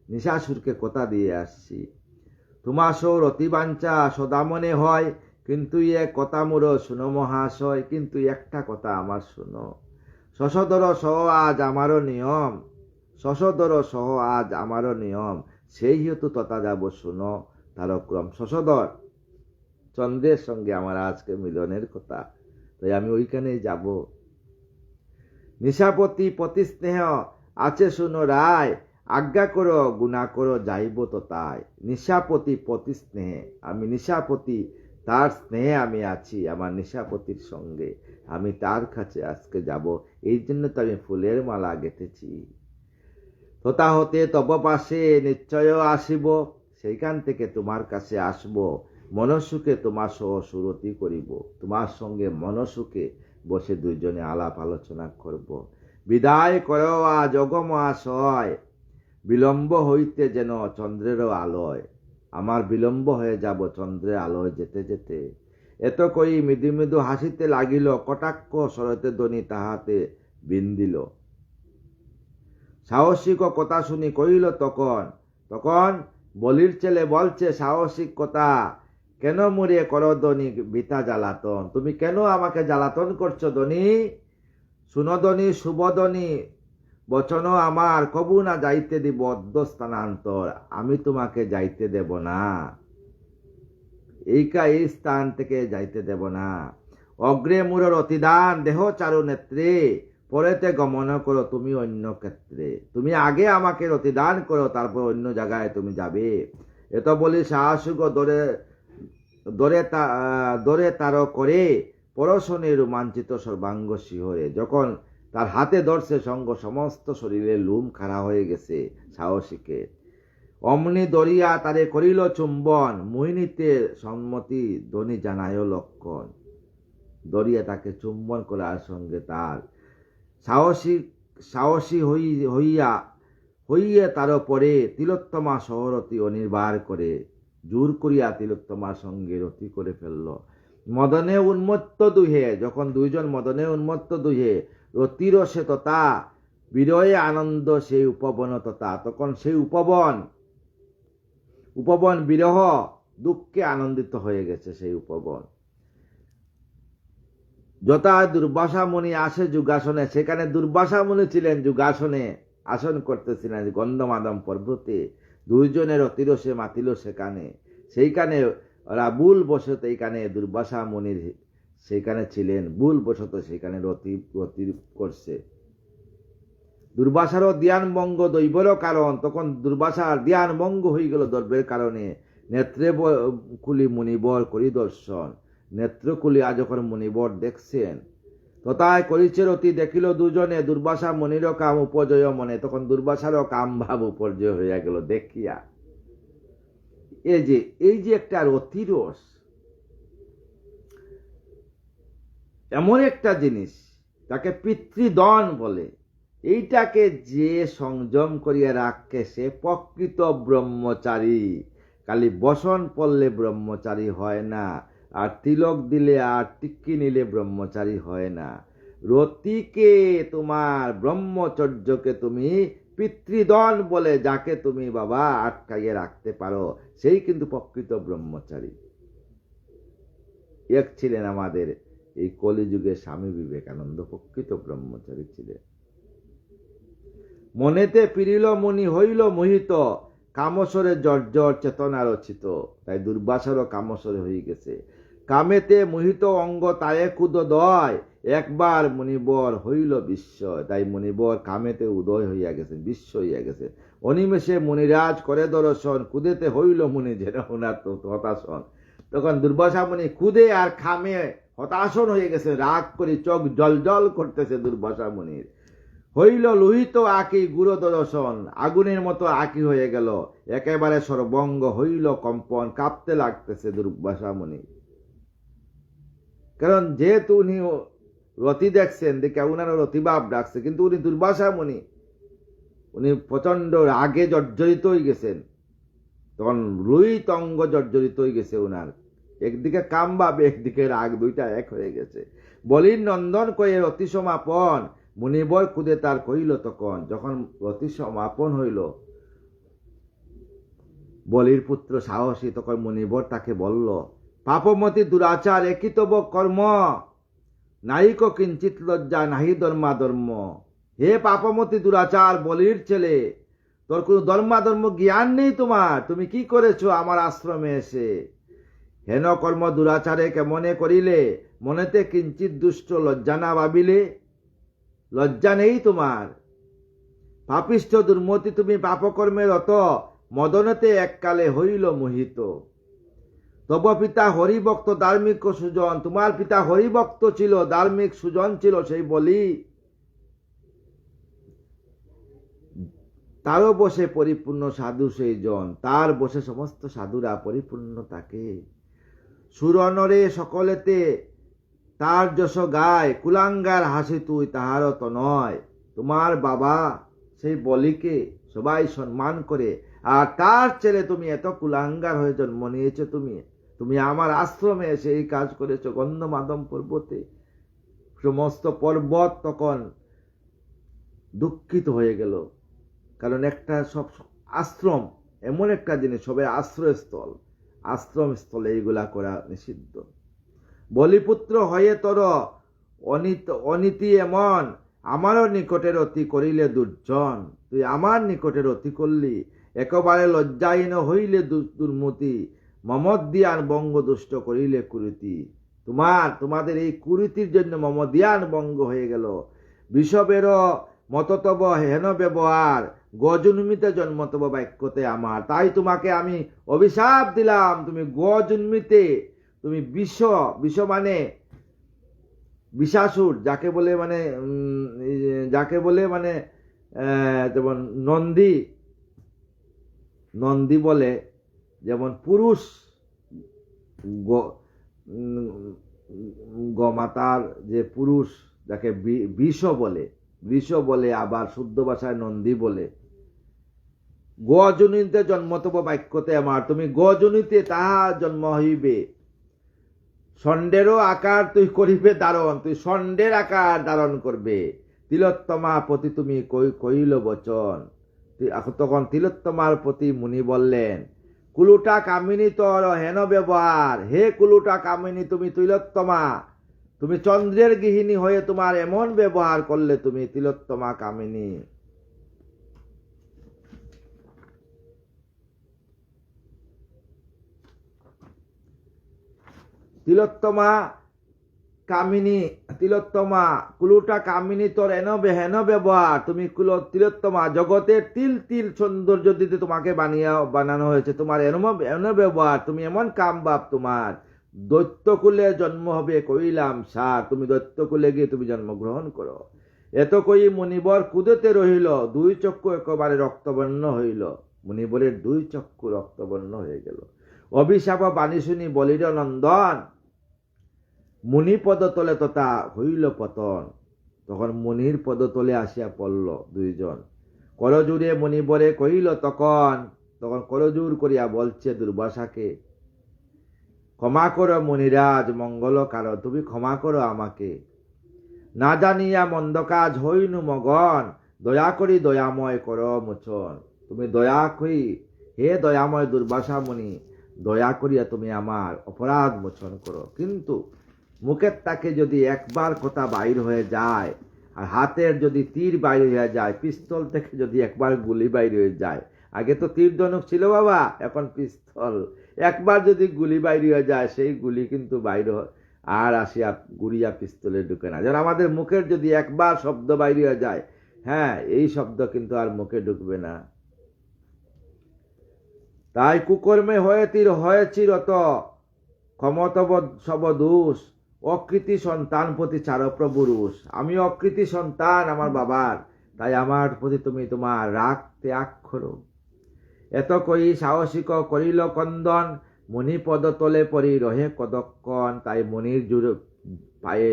A: নিশাসুরকে কথা দিয়ে আসছি। তোমার সৌ রতিবাঞ্ছা সদা মনে হয়, কিন্তু এ কথা মোর শুনো মহাশয়। কিন্তু একটা কথা আমার শুনো, শশধর সহ আজ আমারও নিয়ম। শশধর সহ আজ আমারও নিয়ম, সেই হেতু তথা যাব শুনো তারক্রম। শশধর চন্দ্রের সঙ্গে আমার আজকে মিলনের কথা, তাই আমি ওইখানেই যাব। নিশাপতি পতি স্নেহ আছে শুনো রায়, আজ্ঞা করো গুণা করো যাইব তো তাই। নিশাপতি পতি স্নেহে, আমি নিশাপতি তার স্নেহে আমি আছি, আমার নিশাপতির সঙ্গে আমি তার কাছে আজকে যাব। এই জন্য তো আমি ফুলের মালা গেঁথেছি। তথা হতে তব পাশে নিশ্চয় আসিব, সেইখান থেকে তোমার কাছে আসব। মনসুখে তোমার সহ সুরতি করিব, তোমার সঙ্গে মনসুখে বসে দুইজনে আলাপ আলোচনা করব। বিদায় করো আজ অগমহাশয়, বিলম্ব হইতে যেন চন্দ্রেরও আলোয়। আমার বিলম্ব হয়ে যাব চন্দ্রের আলোয় যেতে যেতে। এত কই মৃদু মৃদু হাসিতে লাগিল, কটাক্ষ স্বরতে ধ্বনি তাহাতে বিন্দিল। সাহসিক কথা শুনি কহিল তখন, তখন বলির ছেলে বলছে সাহসিক কথা, কেন মুড়ে করো ধনী বৃথা জ্বালাতন, তুমি কেন আমাকে জ্বালাতন করছো ধনী? সুনদনী শুভদনী বচন আমার, কবু না যাইতে দিব অদ্য স্থানান্তর, আমি তোমাকে যাইতে দেব না, এই স্থান থেকে যাইতে দেব না। অগ্রে মূরর অতিদান দেহ চারু নেত্রে, পরেতে গমন করো তুমি অন্য ক্ষেত্রে। তুমি আগে আমাকে অতিদান করো, তারপর অন্য জায়গায় তুমি যাবে। এত বলি সাহসুক দরে তার করে, পরশনে রোমাঞ্চিত সর্বাঙ্গ শিহরে। যখন তার হাতে ধরছে সঙ্গ, সমস্ত শরীরে লুম খাড়া হয়ে গেছে সাহসিকের। অমনি দরিয়া তারে করিল চুম্বন, মোহিনীতে সম্মতি ধ্বনি জানায় লক্ষণ। দরিয়া তাকে চুম্বন করার সঙ্গে তার সাহসী হইয়া তার পরে তিলোত্তমা সহরতি অনির্বার করে, জোর করিয়া তিলোত্তমার সঙ্গে রতি করে ফেলল। মদনে উন্মত্ত দুহে, যখন দুইজন মদনে উন্মত্ত দুহে, রতিরসে তথা বিরয়ে আনন্দ সেই উপবন তথা, তখন সেই উপবন বিরহ দুঃখে আনন্দিত হয়ে গেছে সেই উপবন। যথা দুর্বাসা মুনি আসে যুগাসনে, সেখানে দুর্বাসা মুনি ছিলেন যুগাসনে, আসন করতেছিলেন গন্ধমাদম পর্বতে। দুইজনের অতিরসে মাতিল সেখানে, সেইখানে ওরা ভুল বসত, এইখানে দুর্বাসা মুনির সেইখানে ছিলেন, ভুল বসত সেইখানে রতি করছে। দুর্বাসারও ধ্যান ভঙ্গ দৈবেরও কারণ, তখন দুর্বাসার ধ্যান ভঙ্গ হয়ে গেল দৈবের কারণে। নেত্রে কুলি মুনিবর করি দর্শন, নেত্রকুলি আজ যখন মুনিবর দেখছেন, তথায় করিছে রতি দেখিল দুজনে, দুর্বাসা মুনিরও কাম উপজয় মনে, তখন দুর্বাসারও কাম ভাব উপর্যয় হইয়া গেল দেখিয়া। এই যে একটা রতিরস, এমন একটা জিনিস, তাকে পিতৃদন বলে। এইটাকে যে সংযম করিয়া রাখে সে প্রকৃত ব্রহ্মচারী। খালি বসন পড়লে ব্রহ্মচারী হয় না, আর তিলক দিলে আর টিক্কি নিলে ব্রহ্মচারী হয় না। রতিকে তোমার ব্রহ্মচর্যকে তুমি পিতৃদন বলে, যাকে তুমি বাবা আটকাইয়ে রাখতে পারো, সেই কিন্তু প্রকৃত ব্রহ্মচারী। এক ছিলেন আমাদের এই কলিযুগে স্বামী বিবেকানন্দ, প্রকৃত ব্রহ্মচারী ছিলেন। মনেতে পিরিল মুনি হইল মোহিত, কামসরে জর্জর চেতনা রচিত। তাই দুর্বাসারও কামসরে হয়ে গেছে, কামেতে মোহিত অঙ্গ তায়ে কুদ দয়, একবার মুনিবর হইল বিস্ময়। তাই মুনিবর কামেতে উদয় হইয়া গেছে, বিশ্ব হইয়া গেছে। অনিমেষে মুনিরাজ করে দর্শন, কুদেতে হইল মুনি যেন ওনার হতাশন। তখন দুর্বাসা মুনি কুদে আর খামে হতাশন হয়ে গেছে, রাগ করে চোখ জল জল করতেছে দুর্বাসা মুনির। হইল লোহিত আঁকি গুরু দর্শন, আগুনের মতো আঁকি হয়ে গেল, একেবারে সর্বঙ্গ হইল কম্পন, কাঁপতে লাগতেছে দুর্বাসা মুনি। কারণ যেহেতু উনি রতি দেখছেন, দেখে উনারও রতিভাব ডাকছে, কিন্তু উনি দুর্বাসা মুনি, উনি প্রচন্ড রাগে জর্জরিত হয়ে গেছেন। তখন রুহিত অঙ্গ জর্জরিত হয়ে গেছে উনার, একদিকে কাম ভাব একদিকে রাগ, দুইটা এক হয়ে গেছে। বলির নন্দন কয়ে রতি সমাপন, মুনিবর কুদে তার কইল তখন। যখন রতি সমাপন হইল বলির পুত্র সাহসী, তখন মুনিবর তাকে বলল, পাপমতি দুরাচার একই তব কর্ম, নাহিক কিঞ্চিত লজ্জা নাহি ধর্মা ধর্ম। হে পাপমতি দুরাচার বলির ছেলে, তোর কোনো ধর্মাধর্ম জ্ঞান নেই তোমার, তুমি কি করেছো আমার আশ্রমে এসে? হেন কর্ম দুরাচারে কেমনে করিলে, মনেতে কিঞ্চিত দুষ্ট লজ্জা না ভাবিলে? লজ্জা নেই তোমার, পাপিষ্ঠ দুর্মতি তুমি পাপকর্মের অত, মদনতে এককালে হইল মোহিত। তব পিতা হরিভক্ত ধার্মিক সুজন, তোমার পিতা হরিভক্ত ছিল, ধার্মিক সুজন ছিল, সেই বলি তারও বসে পরিপূর্ণ সাধু সেই জন, তার বসে সমস্ত সাধুরা পরিপূর্ণ থাকে। সুরনরে সকলেতে তার যশ গায়, কুলাঙ্গার হাসি তুই তাহারও তো নয়। তোমার বাবা সেই বলিকে সবাই সম্মান করে, আর তার ছেলে তুমি এত কুলাঙ্গার হয়ে জন্ম নিয়েছো। তুমি আমার আশ্রমে এসে এই কাজ করেছো। গন্ধমাদম পর্বতে সমস্ত পর্বত তখন দুঃখিত হয়ে গেল, কারণ একটা সব আশ্রম এমন একটা জিনিস, সবাই আশ্রয়স্থল, আশ্রম স্থলে এইগুলা করা নিষিদ্ধ। বলিপুত্র হয়ে তোর অনীতি এমন, আমারও নিকটের অতি করিলে দুর্জন। তুই আমার নিকটের অতি করলি, একেবারে লজ্জাহীন হইলে দুর্মতি, মমদিয়ান বঙ্গ দুষ্ট করিলে কুরীতি। তোমাদের এই কুরীতির জন্য মমদিয়ান বঙ্গ হয়ে গেল। বিষবেরও মততব হেন ব্যবহার, গজন্মিতে জন্মতব বাক্যতে আমার। তাই তোমাকে আমি অভিশাপ দিলাম, তুমি গজন্মিতে, তুমি বিষ মানে বিষাসুর, যাকে বলে মানে যেমন নন্দী বলে, যেমন পুরুষ গোমাতার যে পুরুষ, যাকে বৃষ বলে, আবার শুদ্ধ ভাষায় নন্দী বলে। গজনিতে জন্মতব বাক্যতে আমার, তুমি গজনিতে তাহা জন্ম হইবে। ষণ্ডেরও আকার তুই করিবে ধারণ, তুই ষণ্ডের আকার ধারণ করবে। তিলোত্তমা প্রতি তুমি কইল বচন। তখন তিলোত্তমার প্রতি মুনি বললেন, কুলুটা কামিনী তোর হেন ব্যবহার। হে কুলুটা কামিনী, তুমি তিলোত্তমা, তুমি চন্দ্রের গৃহিণী হয়ে তোমার এমন ব্যবহার করলে, তুমি তিলোত্তমা কামিনী। তিলোত্তমা কুলুটা কামিনী তোর হেন ব্যবহার, তুমি তিলোত্তমা, জগতের তিল তিল সৌন্দর্য দিতে তোমাকে বানানো হয়েছে, তোমার এন ব্যবহার, তুমি এমন কাম বাপ তোমার। দৈত্যকুলে জন্ম হবে কইলাম সার, তুমি দৈত্যকুলে গিয়ে তুমি জন্মগ্রহণ করো। এত কই মুনিবর কুদেতে রহিল, দুই চক্ষু একেবারে রক্তবর্ণ হইল। মুনিবরের দুই চক্ষু রক্তবর্ণ হয়ে গেল। অভিশাপ বাণী শুনি বলির নন্দন, মুনি পদতলে তথা হইল পতন। তখন মুনির পদতলে আসিয়া পড়ল দুইজন। করজুরে মুনিবরে কহিল তখন করজুর করিয়া বলছে দুর্বাসাকে, ক্ষমা করো মুনিরাজ মঙ্গল কারো, তুমি ক্ষমা করো আমাকে। না জানিয়া মন্দ কাজ হইনু মগন, দয়া করি দয়াময় করো মোচন। তুমি দয়া করি, হে দয়াময় দুর্বাসা মুনি, দয়া করিয়া তুমি আমার অপরাধ মোচন করো। কিন্তু মুখের তাকে যদি একবার কথা বাইর হয়ে যায়, আর হাতের যদি তীর বাইর হয়ে যায়, পিস্তল থেকে যদি একবার গুলি বাইর হয়ে যায়, আগে তো তীর ধনুক ছিল বাবা, এখন পিস্তল, একবার যদি গুলি বাইর হয়ে যায়, সেই গুলি কিন্তু বাইর আর আসিয়া গুড়িয়া পিস্তলে ঢুকে না। যেন আমাদের মুখের যদি একবার শব্দ বাইর হয়ে যায়, হ্যাঁ, এই শব্দ কিন্তু আর মুখে ঢুকবে না। তাই কুকর্মে হয়েছি রত, ক্ষমতব সব দোষ, অকৃতি সন্তান প্রতি চার প্রভুরুষ। আমি অকৃতি সন্তান আমার বাবার, তাই আমার প্রতি তুমি তোমার রাগ ত্যাগ করো। এত কই সাহসিক করিল কন্দন, মুনি পদ তলে পরি রহে কদক্ষণ। তাই মুনির পায়ে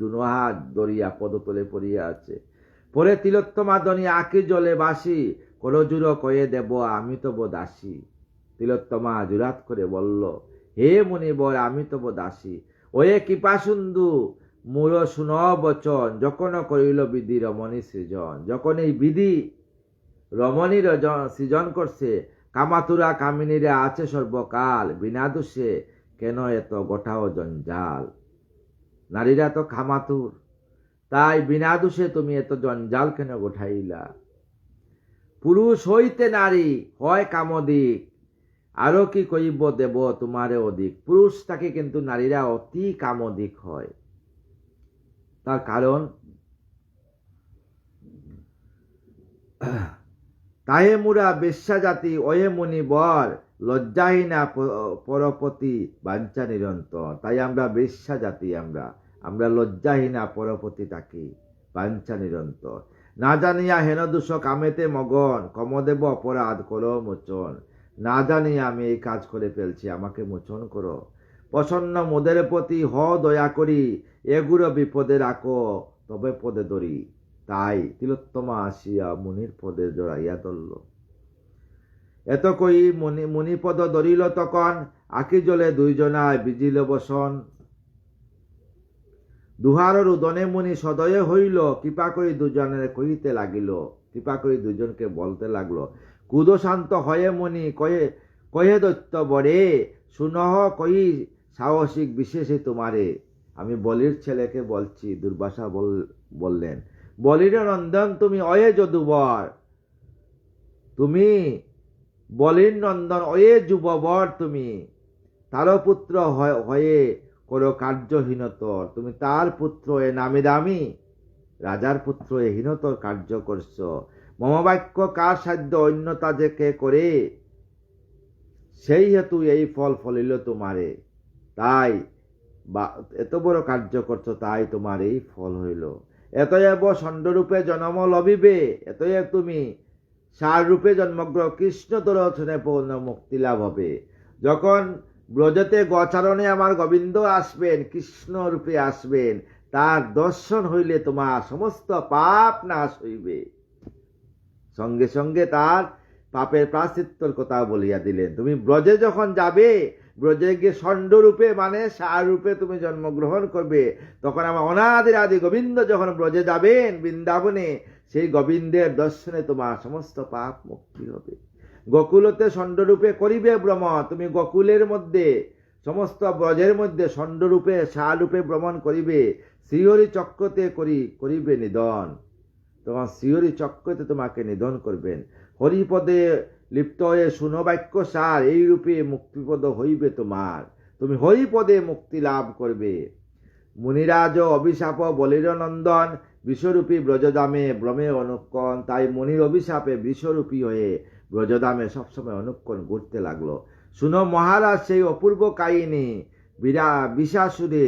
A: দুনোহা দরিয়া পদতলে পড়িয়া আছে। পরে তিলোত্তমা দনি আঁকি জলে বাসি, করজুর কয়ে দেব আমি তব দাসী। তিলোত্তমা জুরাত করে বলল, হে মুনিবর, আমি তব দাসী। ওয়ে কৃপা সিন্ধু মূর শুন বচন, যখন করিল বিধি রমণী সৃজন। যখন এই বিধি রমণীর সৃজন করছে, কামাতুরা কামিনীরা আছে সর্বকাল, বিনা দোষে কেন এত গোটাও জঞ্জাল। নারীরা তো কামাতুর, তাই বিনা দোষে তুমি এত জঞ্জাল কেন গোঠাইলা? পুরুষ হইতে নারী হয় কামদিক, আরো কি কইব দেব তোমারে অধিক। পুরুষ থাকে কিন্তু নারীরা অতি কামদিক হয়। তার কারণ তাহে মুরা বেশ্যা জাতি ওয়ে মুনি বর, লজ্জাহীনা পরপতি বাঞ্ছা নিরন্তর। তাই আমরা বেশ্যা জাতি, আমরা লজ্জাহীনা পরপতি থাকি, বাঞ্ছা নিরন্তর। না জানিয়া হেন দোষ কামেতে মগন, কমদেব অপরাধ করো মোচন। না জানিয়া আমি এই কাজ করে ফেলছি, আমাকে মোচন করো। প্রসন্ন মোদের প্রতি হ দয়া করি, এগুলো বিপদে রাখো তবে পদে ধরি। তাই তিলোত্তমা আসিয়া মুনির পদে জড়াইয়া ধরল। এত কই মুনিপদ ধরিল তখন, আখি জলে দুইজনায় বিজিল বসন। দুহার রুদনে মুনি সদয়ে হইল, কৃপা করি দুজনের কহিতে লাগিল। কৃপা করি দুজনকে বলতে লাগলো, কুদ শান্ত হয়ে মুনি কহে দৈত্য বরে, সুনহ কই সাহসিক বিশেষে তোমারে। আমি বলির ছেলেকে বলছি, দুর্বাসা বললেন, বলির নন্দন তুমি অয়ে যদুবর, তুমি বলির নন্দন অয়ে যুববর, তুমি তার পুত্র হয়ে করো কার্যহীনতর। তুমি তার পুত্র এ নামে দামি, রাজার পুত্র এ হীনতর কার্য করছ। মমবাক্য কার সাধ্য অন্যতা যে কে করে, সেই হেতু এই ফল ফলিল তোমারে। তাই এত বড় কার্য করছ, তাই তোমার এই ফল হইল। এতএব ষণ্ডরূপে জন্ম লভিবে, এতএব তুমি সার রূপে জন্মগ্রহ কৃষ্ণ দর্শনে পূর্ণ মুক্তি লাভ হবে। যখন ব্রজতে গোচারণে আমার গোবিন্দ আসবেন, কৃষ্ণ রূপে আসবেন, তার দর্শন হইলে তোমার সমস্ত পাপ নাশ হইবে। সঙ্গে সঙ্গে তার পাপের প্রায়শ্চিত্তর কথা বলিয়া দিলেন। তুমি ব্রজে যখন যাবে, ব্রজে গিয়ে ষণ্ডরূপে মানে সার রূপে তুমি জন্মগ্রহণ করবে, তখন আমার অনাদির আদি গোবিন্দ যখন ব্রজে যাবেন বৃন্দাবনে, সেই গোবিন্দের দর্শনে তোমার সমস্ত পাপ মুক্তি হবে। গোকুলতে ষণ্ডরূপে করিবে ভ্রমণ, তুমি গোকুলের মধ্যে সমস্ত ব্রজের মধ্যে ষণ্ডরূপে সারূপে ভ্রমণ করিবে। শ্রীহরি চক্রতে করিবে নিধন, তখন শ্রীহরি চক্রতে তোমাকে নিধন করবেন। হরিপদে লিপ্ত হয়ে শুনো বাক্য সার, এই রূপে মুক্তিপদ হইবে তোমার, তুমি হরিপদে মুক্তি লাভ করবে। মুনিরাজ অভিশাপ বলির নন্দন, বিশ্বরূপী ব্রজধামে ভ্রমে অনুক্ষণ। তাই মুনির অভিশাপে বিশ্বরূপী হয়ে ব্রজধামে সবসময় অনুক্ষণ ঘুরতে লাগলো। শুনো মহারাজ সেই অপূর্ব কাহিনী, বিষাসুরে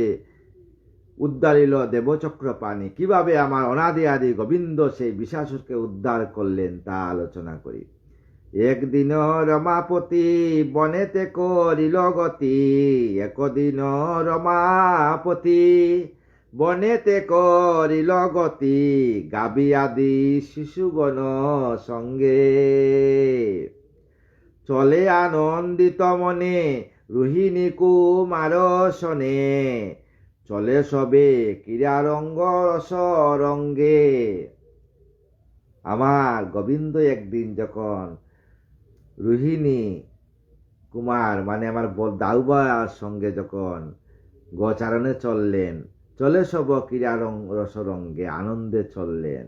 A: উদ্ধারিল দেবচক্র পানি। কিভাবে আমার অনাদি আদি গোবিন্দ সেই বিষাসুরকে উদ্ধার করলেন তা আলোচনা করি। একদিন রমাপতি বনেতে করিল গতি, একদিন রমাপতি বনেতে করিল গতি, গাবি আদি শিশুগণ সঙ্গে। চলে আনন্দিত মনে রোহিণী কুমার শনে, চলে সবে ক্রীড়া রঙ্গ রসরঙ্গে। আমার গোবিন্দ একদিন যখন রোহিণী কুমার মানে আমার দাউবার সঙ্গে যখন গোচারণে চললেন, চলে সব ক্রীড়া রসরঙ্গে আনন্দে চললেন।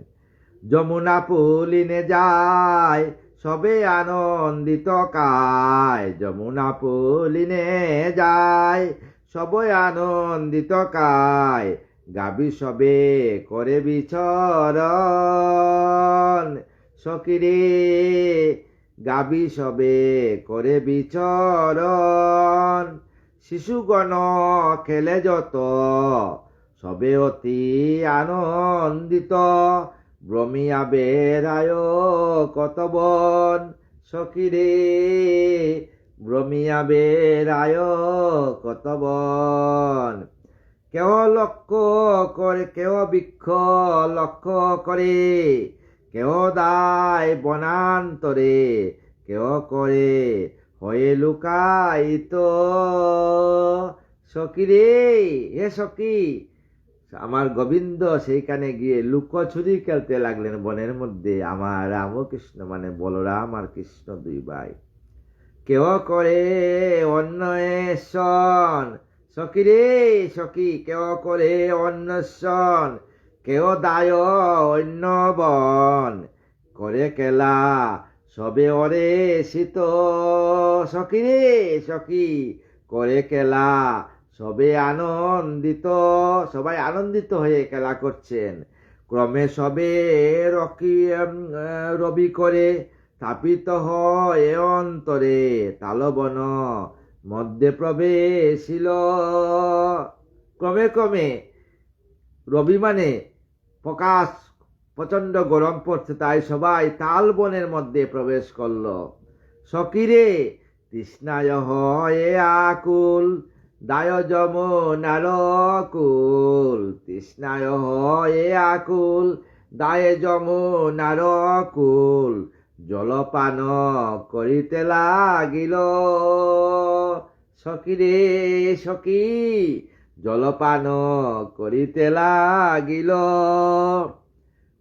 A: যমুনা পুলিনে যায় সবে আনন্দিত কায়, যমুনা পুলিনে যায় সবে আনন্দিত কায়, গাবি সবে করে বিচরণ। সখিরে গাবি সবে করে বিচরণ, শিশুগণ খেলে যত সবে অতি আনন্দিত, ভ্রমিয়া বেড়ায় কত বন। সখিরে ভ্রমিয়া বেড়ায় কত বন। কেহ লক্ষ্য করে, কেহ বৃক্ষ লক্ষ্য করে, কেহ দায় বনান্তরে, কেহ করে হয়ে লুকায়িত। সখিরে, হে সখী, আমার গোবিন্দ সেইখানে গিয়ে লুকোচুরি খেলতে লাগলেন বনের মধ্যে। আমার রামকৃষ্ণ মানে বলরাম আর কৃষ্ণ দুই ভাই। কেহ করে অন্বেষণ, সখী রে সখী, কেহ করে অন্বেষণ, কেউ দায় অন্য বন, করে কেলা সবে অরে শীত। সখী রে সখী, করে কেলা সবে আনন্দিত, সবাই আনন্দিত হয়ে খেলা করছেন। ক্রমে সবে রবি করে তাপিত হয় অন্তরে, তালবন মধ্যে প্রবেশিল। ক্রমে ক্রমে রবি মানে প্রকাশ, প্রচন্ড গরম পড়ছে, তাই সবাই তালবনের মধ্যে প্রবেশ করল। সকিরে তৃষ্ণায় হয় আকুল, দায় যমুনার কুল। তৃষ্ণায় হয় আকুল, দায়ে যমুনার কুল। জলপান করিতে লাগিল। সকিরে সখী, জলপান করিতে লাগিল।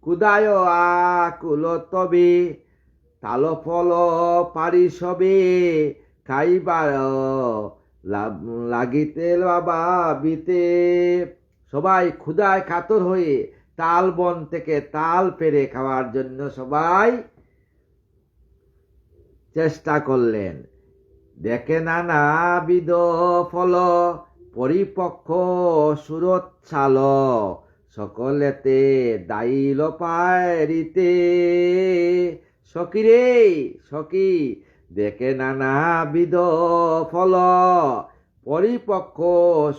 A: কুদায় আকুল তবে, তাল ফল পারি সবে। খাইবার লাগিতে ভাবিতে, সবাই ক্ষুধায় কাতর হয়ে তাল বন থেকে তাল পেরে খাওয়ার জন্য সবাই চেষ্টা করলেন। দেখে নানাবিধ ফল, পরিপক্ষ সুরচ্ছাল। সকলেতে দাইল পারিতে। সখী রে সখী, দেখে নানাবিধ ফল, পরিপক্ষ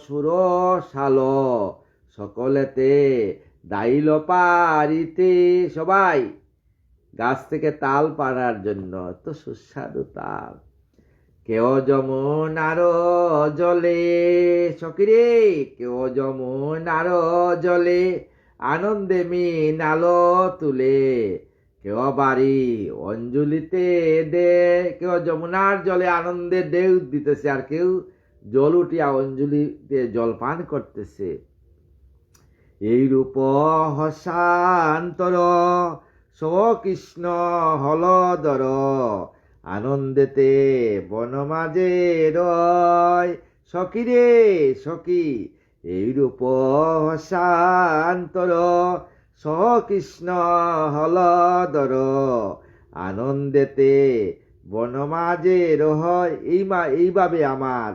A: সুরসাল। সকলেতে দাইল পারিতে, সবাই গাছ থেকে তাল পাড়ার জন্য, তো সুস্বাদু তাল। কেউ যমুনার জলে, সখী রে কেউ যমুনার জলে, আনন্দে মিনাল তুলে। কেউ বাড়ি অঞ্জলিতে দে, কেউ যমুনার জলে আনন্দের ঢেউ দিতেছে, আর কেউ জল উঠিয়া অঞ্জলিতে জল পান করতেছে। এই রূপ হসান্তর, কৃষ্ণ হলদর। আনন্দেতে বনমাঝে রয়। সখী রে সখী, এই রূপ হসান্তর, কৃষ্ণ হলদর। আনন্দেতে বনমাঝে রয়। এইভাবে আমার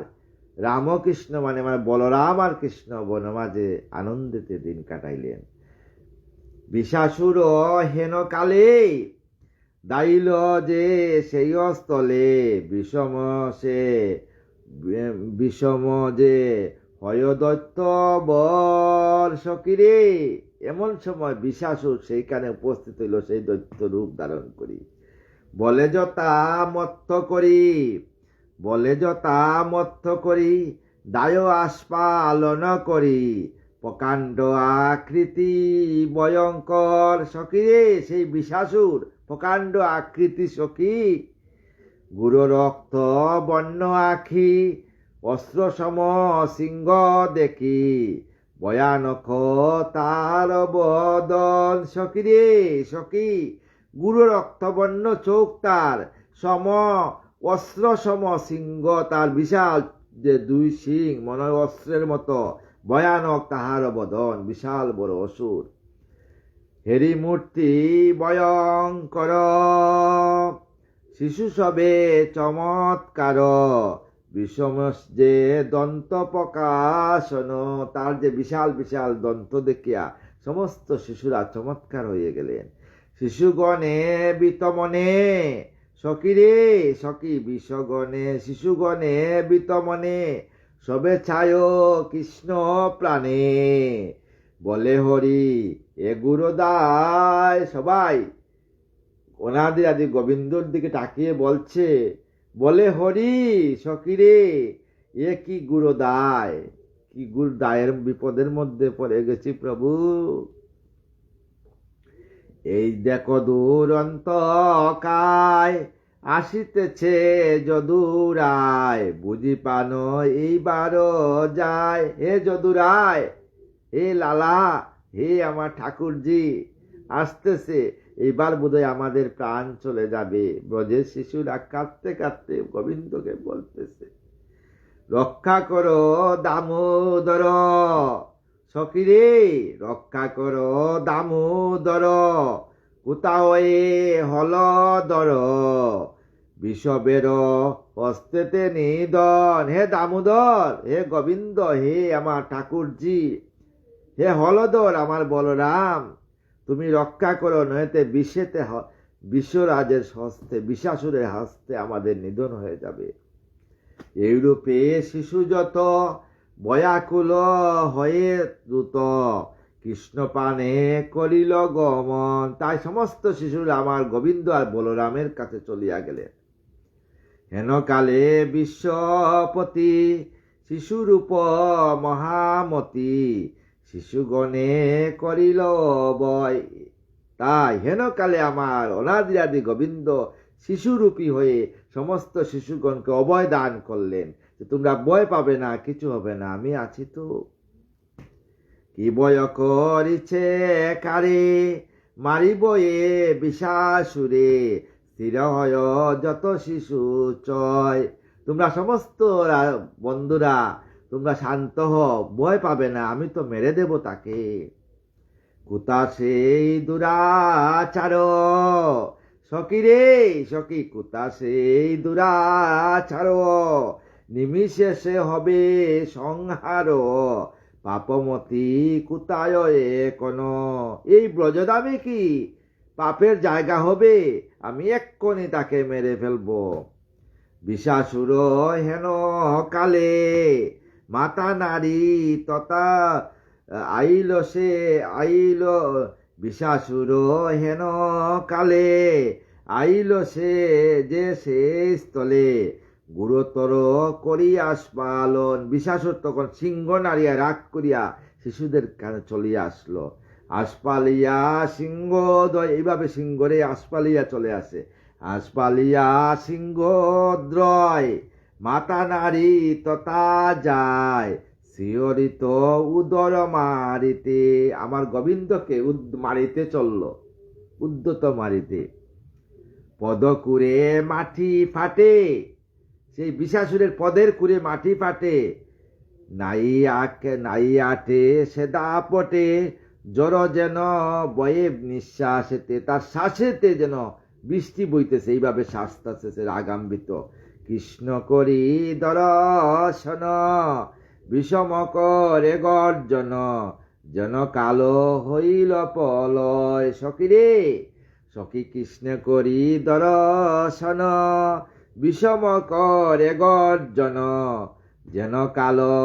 A: রামকৃষ্ণ মানে বলরাম আর কৃষ্ণ বনমাঝে আনন্দেতে দিন কাটাইলেন। বিষাসুর হেন কালে, দাইল যে সেই স্থলে। বিষম যে হয় দৈত্য বর। সখী রে, এমন সময় বিষাসুর সেইখানে উপস্থিত হইল, সেই দৈত্য রূপ ধারণ করি। বলে যথা মত্ত করি, বলে যথা মত্ত করি। দায় আস্পালন করি, প্রকাণ্ড আকৃতি ভয়ঙ্কর। সখী রে, সেই বিষাসুর প্রকাণ্ড আকৃতি সখী। গুরু রক্ত বন্য আখি, অস্ত্র সম সিংহ দেখি। ভয়ানক তার বদন। সখী রে সখী, গুরু রক্ত বন্য চোখ তার, সম অস্ত্র সম সিংহ তার, বিশাল যে দুই সিং মনে অস্ত্রের মতো। ভয়ানক তাহার বদন, বিশাল বড় অসুর। হেরি মূর্তি ভয়ঙ্কর, শিশু সবে চমৎকার। বিষম যে দন্ত প্রকাশন, তার যে বিশাল বিশাল দন্ত দেখিয়া সমস্ত শিশুরা চমৎকার হয়ে গেলেন। শিশুগণে বিতমনে, সখী রে সখী, বিষগণে শিশুগণে বিতমনে। সবে ছায় কৃষ্ণ প্রাণে, বলে হরি এ গুরুদায়। সবাই ওনাদের আদি গোবিন্দর দিকে তাকিয়ে বলছে, বলে হরি সখী রে, এ কি গুরুদায়, কি গুরুদায়ের বিপদের মধ্যে পড়ে গেছি প্রভু। এই দেখো দুরন্ত কায়, আসিতেছে যদুরায়। বুঝি পানো এইবার যায়। হে যদুরায়, হে লালা, হে আমার ঠাকুরজি আসতেছে, এইবার বোধহয় আমাদের প্রাণ চলে যাবে। ব্রজের শিশুরা কাঁদতে কাঁদতে গোবিন্দকে বলতেছে, রক্ষা করো দামোদর। সখিরে রক্ষা করো দামোদর, কোথাও এ হলদর, বিষবের হস্তেতে নিদন। হে দামোদর, হে গোবিন্দ, হে আমার ঠাকুরজি, হে হলদর আমার বলরাম, তুমি রক্ষা করো, নয়তে বিশ্বরাজের হস্তে, বিষাসুরের হস্তে আমাদের নিধন হয়ে যাবে। এইরূপে শিশু যত বয়াকুল হয়ে দ্রুত কৃষ্ণ পানে করিল গমন। তাই সমস্ত শিশুরা আমার গোবিন্দ আর বলরামের কাছে চলিয়া গেলেন। হেনকালে বিশ্বপতি শিশুরূপ মহামতি, শিশুগণে করিল বয়। তাই হেনকালে আমার অনাদিরাদি গোবিন্দ শিশুরূপী হয়ে সমস্ত শিশুগণকে অভয় দান করলেন, যে তোমরা ভয় পাবে না, কিছু হবে না, আমি আছি তো। কি ভয় করিছে কারে, মারিব এ বিষাসুরে, স্থির হয় যত শিশু চয়। তোমরা সমস্ত বন্ধুরা তোমরা শান্ত হও, ভয় পাবে না, আমি তো মেরে দেব তাকে। কোথা সেই দুরাচার, সখী রে সখী, কোথা সেই দুরাচার, নিমিষে হবে সংহার, পাপমতি কোথায় কোন। এই ব্রজধামে কি পাপের জায়গা হবে? আমি এক্ষুনি তাকে মেরে ফেলবো। বিষাসুর হেন কালে, মাতা নারী তথা আইল সে আইল, বিষাসুর হেন কালে আইল সে যে সে স্থলে, গুরুতর করিয়া পালন। বিষাসুর তখন সিংহ নাড়িয়া রাগ করিয়া শিশুদের কাছে চলিয়া আসলো। আসপালিয়া সিংহ দয়, এইভাবে সিংহরে আসপালিয়া চলে আসে। আসপালিয়া সিংহ দ্রয়, মাতা নারী তথা যায়, শিহরিত উদর মারিতে। আমার গোবিন্দকে মারিতে চলল, উদ্যত মারিতে। পদকুরে মাটি ফাটে, সেই বিষাসুরের পদের কুরে মাটি ফাটে। নাই আটে সে দাপটে, জড় যেন বয়ে নিঃশ্বাসেতে, তার শ্বাসেতে যেন বৃষ্টি বইতেছে, এইভাবে শ্বাসতেছে সে রাগাম্বিত। কৃষ্ণ করি দর্শন, বিষম করে গর্জন, যেন কালো হইল পলয়। সখী রে সখী, কৃষ্ণ করি দর্শন, বিষম করে গর্জন, যেন কালো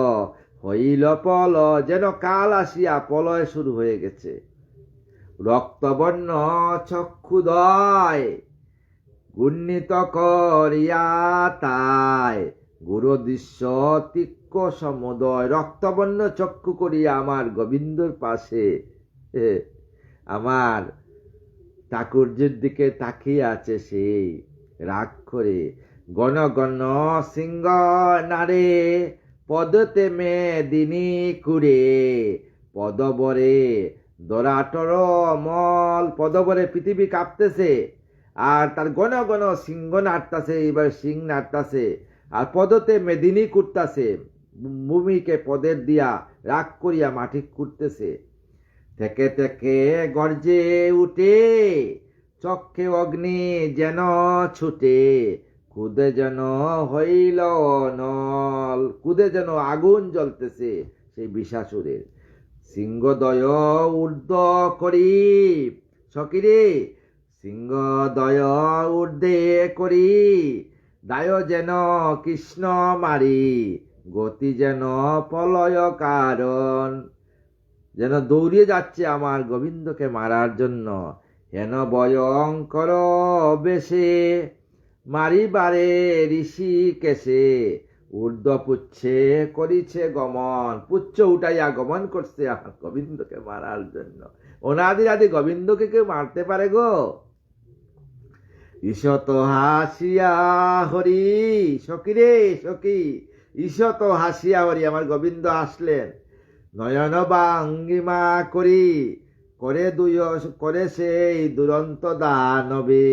A: হইল পলয়, যেন কাল আসিয়া পলয় শুরু হয়ে গেছে। রক্তবর্ণ চক্ষুদয়, ঘূর্ণিত করিয়া তাই, গুরু দৃশ্য তিক্ষ সমুদয়। রক্তবর্ণ চক্ষু করিয়া আমার গোবিন্দর পাশে আমার ঠাকুরজির দিকে তাকিয়ে আছে, সেই রাগ করে। গণ গণ সিংহ নারে, পদতে মেদিনী কুরে, পদবরে দরাটর মল। পদবরে পৃথিবী কাঁপতেছে, আর তার গণ গণ সিংহ নাড়তাছে, এবার সিং নাড়তাছে, আর পদতে মেদিনী কুটতাছে, ভূমিকে পদের দিয়া রাগ করিয়া মাটি কুটতেছে। থেকে থেকে গর্জে উঠে, চক্ষে অগ্নি যেন ছুটে, কুদে যেন হইল নল। কুদে যেন আগুন জ্বলতেছে সেই বিষাসুরের। সিংহদয় ঊর্ধ্ব করি, সখী রে সিংহদয় ঊর্ধ্বে করি, দায় যেন কৃষ্ণ মারি, গতি যেন পলয় কারণ। যেন দৌড়িয়ে যাচ্ছে আমার গোবিন্দকে মারার জন্য। হেন ভয়ঙ্কর বেশে, মারিবারে ঋষি কেশে, ঊর্ধ্ব পুচ্ছে করিছে গমন। পুচ্ছ উঠাইয়া গমন করছে আমার গোবিন্দকে মারার জন্য। অনাদিরাদি গোবিন্দকে কেউ মারতে পারে গো? ঈশত হাসিয়া হরি, সখী রে সখী, ঈশত হাসিয়া হরি, আমার গোবিন্দ আসলেন। নয়ন বাঙ্গিমা করি, করে সেই দুরন্ত দানবে।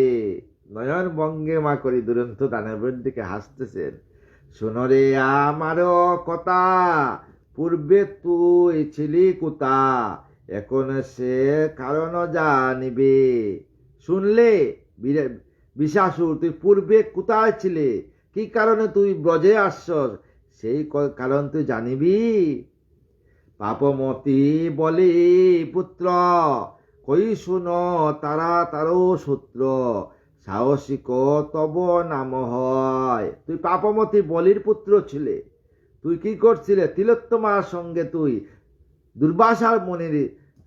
A: নয়ন ভঙ্গিমা করি দুরন্ত দানবের দিকে হাসতেছেন। শোনো রে আমারও কথা, পূর্বে তুই ছিলি কুতা, এখন সে কারণ জানিবে। শুনলে বিশাসুর, তুই পূর্বে কোথায় ছিলে, কি কারণে তুই ব্রজে আসছস, সেই কারণ তুই জানিবি। পাপমতি বলি পুত্র, কই শুন তারা তারও সূত্র, সাহসিক তব নাম হয়। তুই পাপমতি বলির পুত্র ছিলে, তুই কি করছিলে, তিলোত্তমার সঙ্গে তুই দুর্বাসার মুনির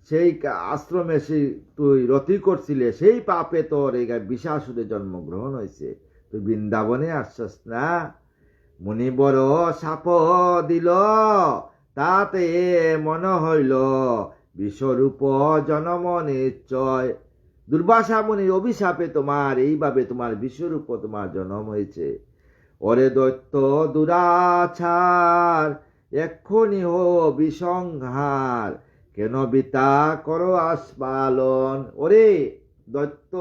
A: সেই আশ্রমে সেই তুই রতি করছিলে, সেই পাপে তোর এই বিশাসুরে জন্মগ্রহণ হয়েছে। তুই বৃন্দাবনে আসছস না। মুনি বড় সাপ দিল, তাতে মন হইল, বিশ্বরূপ জনম নিশ্চয়। দুর্বাসা মুনির অভিশাপে তোমার এইভাবে তোমার বিশ্বরূপ তোমার জন্ম হয়েছে। ওরে দৈত্য দুরাচার, এক্ষুনি হো বিসংহার, কেন বিতা করো আস্ফালন। ওরে দৈত্য,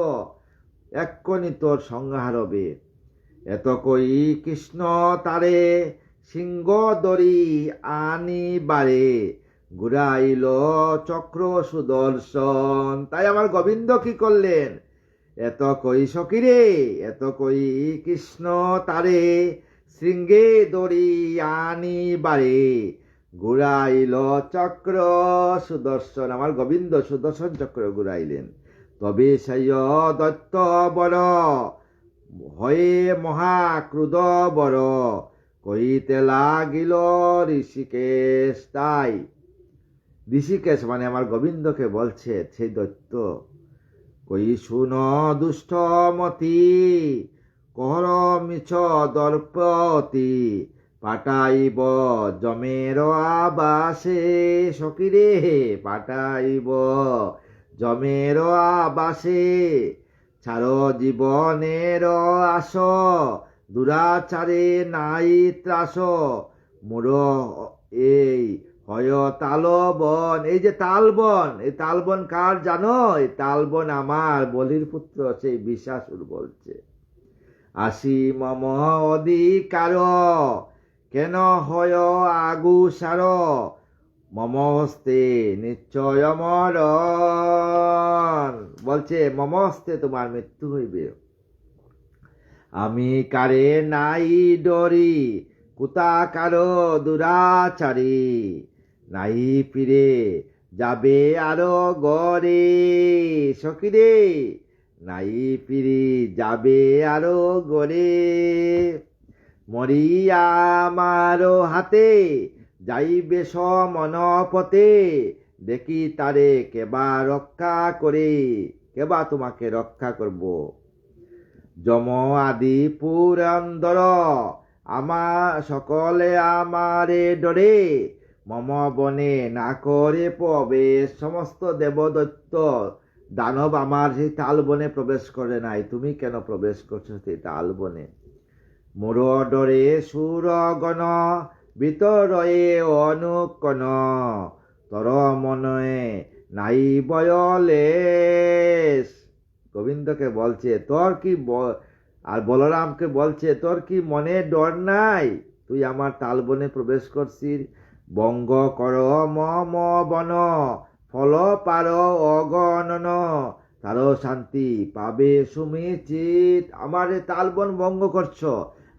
A: এক্ষুনি তোর সংহার হবে। এত কই কৃষ্ণ তারে সিংহ দড়ি আনিবারে, ঘুরাইল চক্র সুদর্শন। তাই আমার গোবিন্দ কি করলেন, এত কই সকিরে, এত কই কৃষ্ণ তারে শৃঙ্গে দড়ি আনিবারে, ঘুরাইল চক্র সুদর্শন। আমার গোবিন্দ সুদর্শন চক্র ঘুরাইলেন। তবে সেই দত্ত বড় হয়ে মহাক্রুধ বড়, কইতে লাগিল ঋষিকেশ। তাই ঋষিকেশ মানে আমার গোবিন্দকে বলছে সেই দৈত্য, কই শুন দুষ্ট মতি, কহর মিছ দর্পতি, পাঠাইব জমের আবাসে। সকিরে, পাঠাইব জমের আবাসে, ছাড়ো জীবনের আস, দুরাচারে নাই ত্রাস, মোর এই হয় তালবন। এই যে তালবন, এই তালবন কার জানো, এই তালবন আমার বলির পুত্র সেই বিশাসুর বলছে। আসি মম অধিকার, কেন হয় আগুসার, মম হস্তে নিশ্চয় মরণ। বলছে মম হস্তে তোমার মৃত্যু হইবে। আমি কারে নাই ডরি, কুতা কারো দুরাচারী, নাই ফিরে যাবে আরো গরে। সকিরে, নাই ফিরে যাবে আরো গরে, মরিয়া আমারো হাতে, যাইবে সমনপতে, দেখি তারে কেবা রক্ষা করে। কেবা তোমাকে রক্ষা করব। যম আদি পুরন্দর, আমার সকলে আমারে ডরে, মম বনে না করে প্রবেশ। সমস্ত দেবদত্ত দানব আমার সেই তাল বনে প্রবেশ করে নাই, তুমি কেন প্রবেশ করছো সেই তাল বনে। মোর ডরে সুরগণ, ভিতরয়ে অনুকন, তর মনে নাই বয়লেশ। গোবিন্দকে বলছে তোর কি, আর বলরামকে বলছে তোর কি মনে ডর নাই, তুই আমার তালবনে প্রবেশ করছিস। বঙ্গ কর মম বন, ফল পার অগণন, তারও শান্তি পাবে সুমিচিত। আমার এই তালবন ভঙ্গ করছো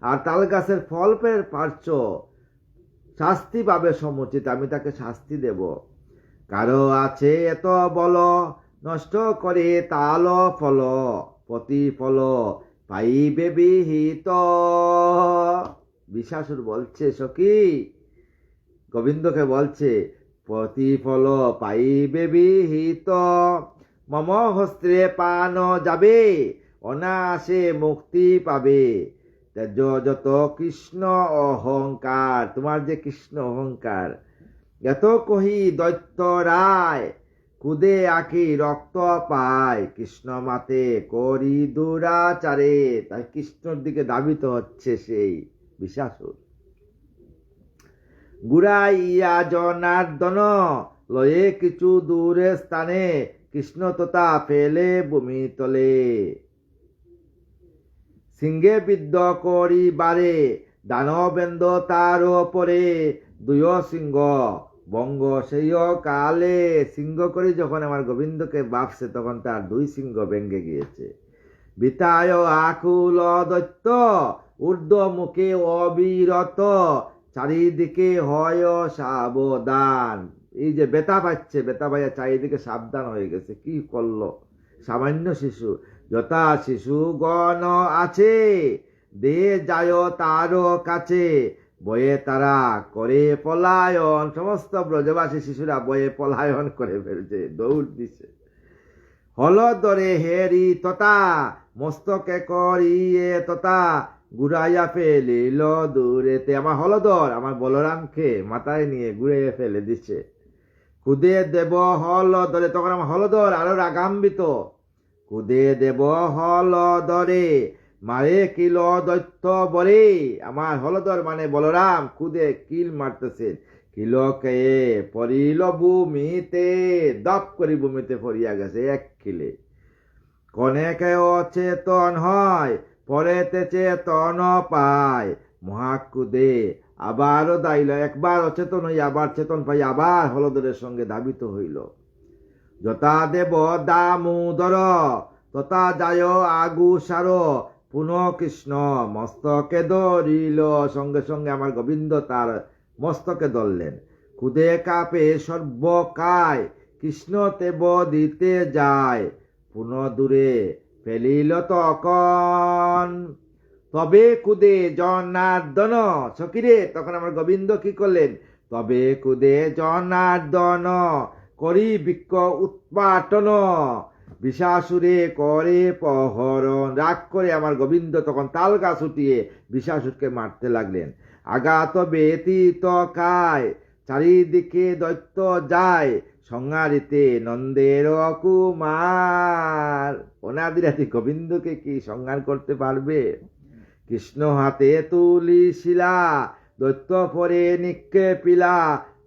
A: আর তাল গাছের ফল পেয়ে পারছ, শাস্তি পাবে সমুচিত, আমি তাকে শাস্তি দেব। কারো আছে এত বল, নষ্ট করে তাল ফল, প্রতিফল পাইবে বিহিত। বিশাসুর বলছে সখী, গোবিন্দকে বলছে প্রতিফল পাইবে বিহিত, মম হস্তে পান যাবে, অনায়াসে মুক্তি পাবে। যত কৃষ্ণ অহংকার, তোমার যে কৃষ্ণ অহংকার। এত কহি দৈত্য রায়, কুদে আঁকি রক্ত পায়, কৃষ্ণ মাতে করি দুরাচারে। তাই কৃষ্ণর দিকে ধাবিত হচ্ছে সেই বিশাসুর। গুড়াইয়া জনার্দন, লয়ে কিছু দূরে স্থানে, কৃষ্ণ তোতা ফেলে ভূমি তলে। সিংহে বিদ্ধ করিবারে, দানবেন্দ্র তার ওপরে, দুয় সিংহ বঙ্গ সেই কালে সিংহ করে যখন আমার গোবিন্দকে বাপছে তখন তার দুই সিংহ ভেঙ্গে গিয়েছে। বিতায় আকুল দৈত্য ঊর্ধ্বমুখে অবিরত চারিদিকে হয় সাবধান। এই যে বেতা পাচ্ছে, বেতা পাইয়া চারিদিকে সাবধান হয়ে গেছে। কি করলো সামান্য শিশু? যথা শিশু গণ আছে দে যায় তার কাছে, বয়ে তারা করে পলায়ন। সমস্ত ব্রজবাসী শিশুরা বয়ে পলায়ন করে ফেলছে, দৌড় দিছে। হলদরে হেরি তথা মস্তকে করিয়ে তথা ঘুরাইয়া ফেলিল দূরেতে। আমার হলদর আমার বলরামকে মাথায় নিয়ে ঘুরাইয়া ফেলে দিচ্ছে। কুদে দেব হলদরে, তখন আমার হলদর আরো রাগান্বিত। কুদে দেব হলদরে মারে কিল দৈত্য বরে। আমার হলদর মানে বলরাম কুদে কিল মারতেছেন। কিল কে পড়িল ভূমিতে, দপ করে ভূমিতে পড়িয়া গেছে এক কিলে। কনেকে অচেতন হয় পরেতে চেতন পায়, মহাকুদে আবারও দাইল। একবার অচেতন হইয়া আবার চেতন পাই আবার হলদরের সঙ্গে ধাবিত হইল। যথা দেব দামোদর তথা যায় আগুসার, পুনঃ কৃষ্ণ মস্তকে ধরিল। সঙ্গে সঙ্গে আমার গোবিন্দ তার মস্তকে ধরলেন। কুদে কাপে সর্বকায় কৃষ্ণ তেব দিতে যায়, পুনঃ দূরে ফেলিল তখন। তবে কুদে জনার্দন সকিরে, তখন আমার গোবিন্দ কি করলেন? তবে কুদে জনার্দন করি বৃক্ষ উৎপাটন, বিষাসুরে করে প্রহরণ। রাগ করে আমার গোবিন্দ তখন তাল গাছ উঠিয়ে বিষাসুরকে মারতে লাগলেন। আঘাত ব্যতীত কায় চারিদিকে দৈত্য যায়, সংহারিতে নন্দের কুমার। অনাদিরাতি গোবিন্দকে কি সংহার করতে পারবে? কৃষ্ণ হাতে তুলি শিলা দৈত্য পরে নিক্ষেপিলা,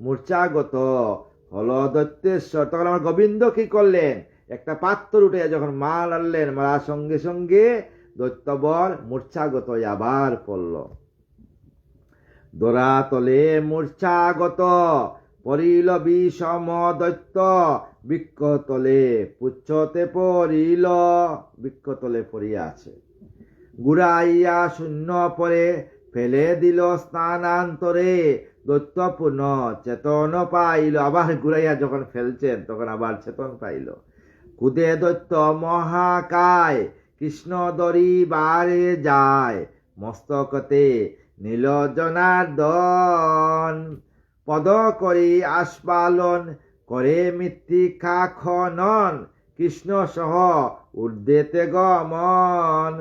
A: মূর্ছাগত হল দৈত্যেশ্বর। তখন আমার গোবিন্দ কি করলেন? একটা পাত্র উঠে যখন মাল আনলেন, মারার সঙ্গে সঙ্গে দৈত্যবর মূর্ছাগত আবার পড়ল। দোরাতলে মূর্ছাগত পড়িল বিষম দৈত্য, বৃক্ষতলে পুচ্ছতে পড়িল। বৃক্ষতলে পড়িয়া আছে। গুড়াইয়া শূন্য পরে ফেলে দিল স্থানান্তরে, দৈত্য পুনঃ চেতন পাইল। আবার ঘুরাইয়া যখন ফেলছেন তখন আবার চেতন পাইল। কুদে দৈত্য মহাকায় কৃষ্ণ দরি বারে যায়, মস্তকতে নীল জনার্দন। পদ করি আস্ফালন করে মৃত্তিকা খনন, কৃষ্ণ সহ ঊর্ধ্বেতে গমন।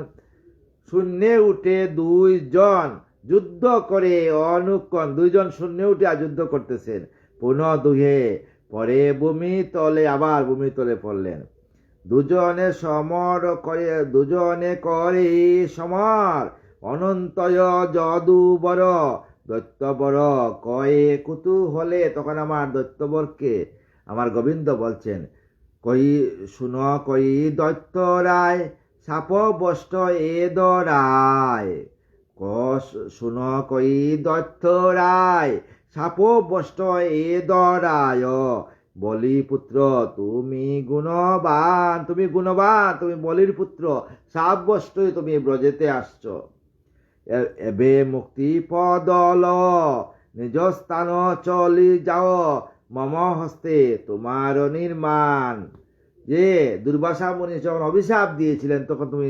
A: শূন্যে উঠে দুইজন যুদ্ধ করে অনুক্ষণ। দুইজন শূন্যে উঠে যুদ্ধ করতেছেন। পুনঃ দুহে পরে ভূমি তলে, আবার ভূমি তলে পড়লেন। দুজনে সমর করে, দুজনে করে সমর, অনন্তয় যদুবর দৈত্যবর কয়ে কুতূহলে। তখন আমার দৈত্যবরকে আমার গোবিন্দ বলছেন, কই শুন কই দৈত্য রায় সাপ বষ্ট এ দরায়। শুন কই দৈত্য রায় সাপ বষ্ট এ দরায়, বলি পুত্র তুমি গুণবান। তুমি গুণবান, তুমি বলির পুত্র, সাপ বষ্টই তুমি ব্রজেতে আসছ। এবে মুক্তি পদল নিজ স্থান চলি যাও, মম হস্তে তোমার নির্মাণ। যে দুর্বাসা মুনি যখন অভিশাপ দিয়েছিলেন তখন তুমি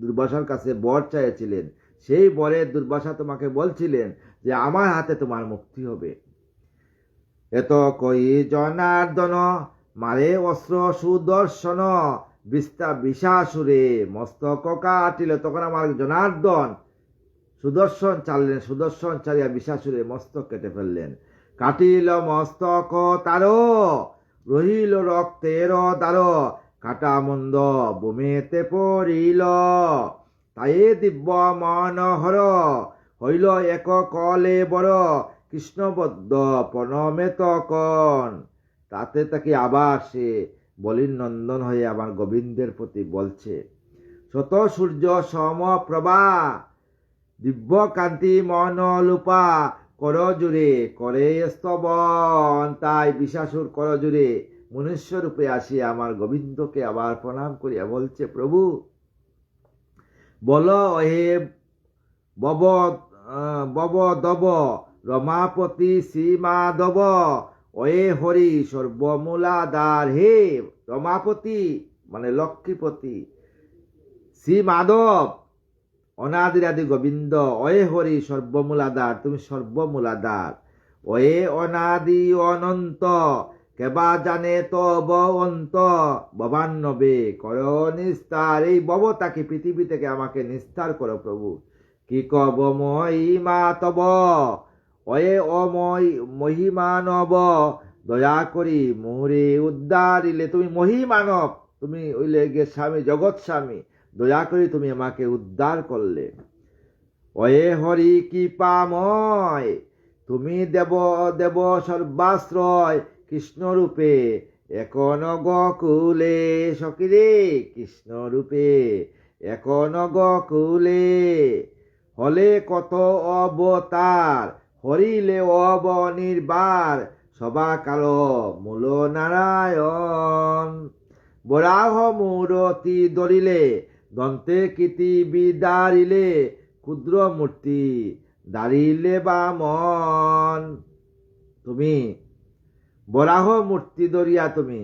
A: দুর্বাসার কাছে বর চাইছিলেন, সেই বরের দুর্বাসা তোমাকে বলছিলেন যে আমার হাতে তোমার মুক্তি হবে। এত কই জনার্দন মারে অস্ত্র সুদর্শন, বিষাসুরে মস্তক কাটিল। তখন আমার জনার্দন সুদর্শন চাললেন, সুদর্শন চালিয়া বিষাসুরে মস্তক কেটে ফেললেন। কাটিল মস্তক তার রহিল রক্তের দ্বার, কাটা মন্দ ভূমিতে পড়িল। তাই দিব্য মনোহর হইল এক কলে বড়, কৃষ্ণবদ্ধ প্রণমে তখন। তাতে তাকে আবার সে বলির নন্দন হয়ে আমার গোবিন্দের প্রতি বলছে, শত সূর্য সমপ্রভা দিব্য কান্তি মনলূপা, করজুড়ে করে স্তবন। তাই বিশাসুর করজুড়ে মনুষ্য রূপে আসিয়া আমার গোবিন্দকে আবার প্রণাম করিয়া বলছে, প্রভু বল হে বব রমাপতি শ্রী মাধব, ওয়ে হরি সর্বমূলাধার। হে রমাপতি মানে লক্ষ্মীপতি, শ্রী মাধব অনাদিরাদি গোবিন্দ, ওয়ে হরি সর্বমূলাধার, তুমি সর্বমূলাধার। ওয়ে অনাদি অনন্ত, কেবা জানে তব অন্ত, ভবান্নবে কর নিস্তার। এই ভবতাকে পৃথিবী থেকে আমাকে নিস্তার করো প্রভু। কি কব মহিমা তব, ওয়ে অময় মহিমানব, দয়া করি মোরে উদ্ধারিলে। তুমি মহিমানব, তুমি ওইলে গে স্বামী, জগৎ স্বামী, দয়া করি তুমি আমাকে উদ্ধার করলে। ওয়ে হরি কৃপাময়, তুমি দেব দেব সর্বাশ্রয়, কৃষ্ণ রূপে এখন গকুলে। সকিরে কৃষ্ণ রূপে এখন গকুলে, হলে কত অবতার, হরিলে অবনির্বার, সবা কাল মূল নারায়ণ। বরাহ মূরতি ধরিলে, দন্তে কীর্তি বিদারিলে, ক্ষুদ্র মূর্তি দাঁড়িলে বামন। তুমি বরাহ মূর্তি ধরিয়া তুমি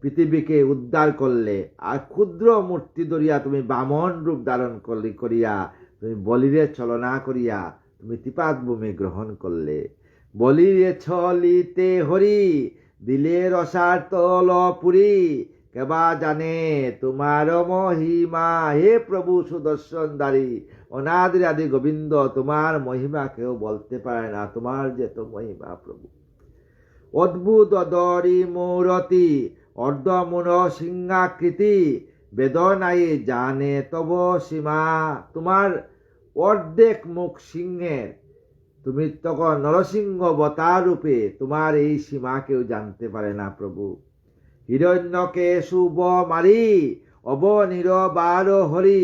A: পৃথিবীকে উদ্ধার করলে, আর ক্ষুদ্র মূর্তি ধরিয়া তুমি বামন রূপ ধারণ করিয়া তুমি বলিরে ছলনা করিয়া তুমি ত্রিপাদ ভূমি গ্রহণ করলে। বলিরে ছলিতে হরি, দিলে রসার তল পুরী, কেবা জানে তোমার মহিমা। হে প্রভু সুদর্শনধারী অনাদিরাদি গোবিন্দ, তোমার মহিমা কেউ বলতে পারে না, তোমার যে তো মহিমা প্রভু। অদ্ভুত দরি মূরতি, অর্ধমূল সিংহাকৃতি, বেদনাই জানে তব সীমা। তোমার অর্ধেক মুখ সিংহের, তুমি তখন নরসিংহ অবতার রূপে, তোমার এই সীমা কেউ জানতে পারে না প্রভু। হিরণ্যকে শুভ মারি, অবনির্বার হরি,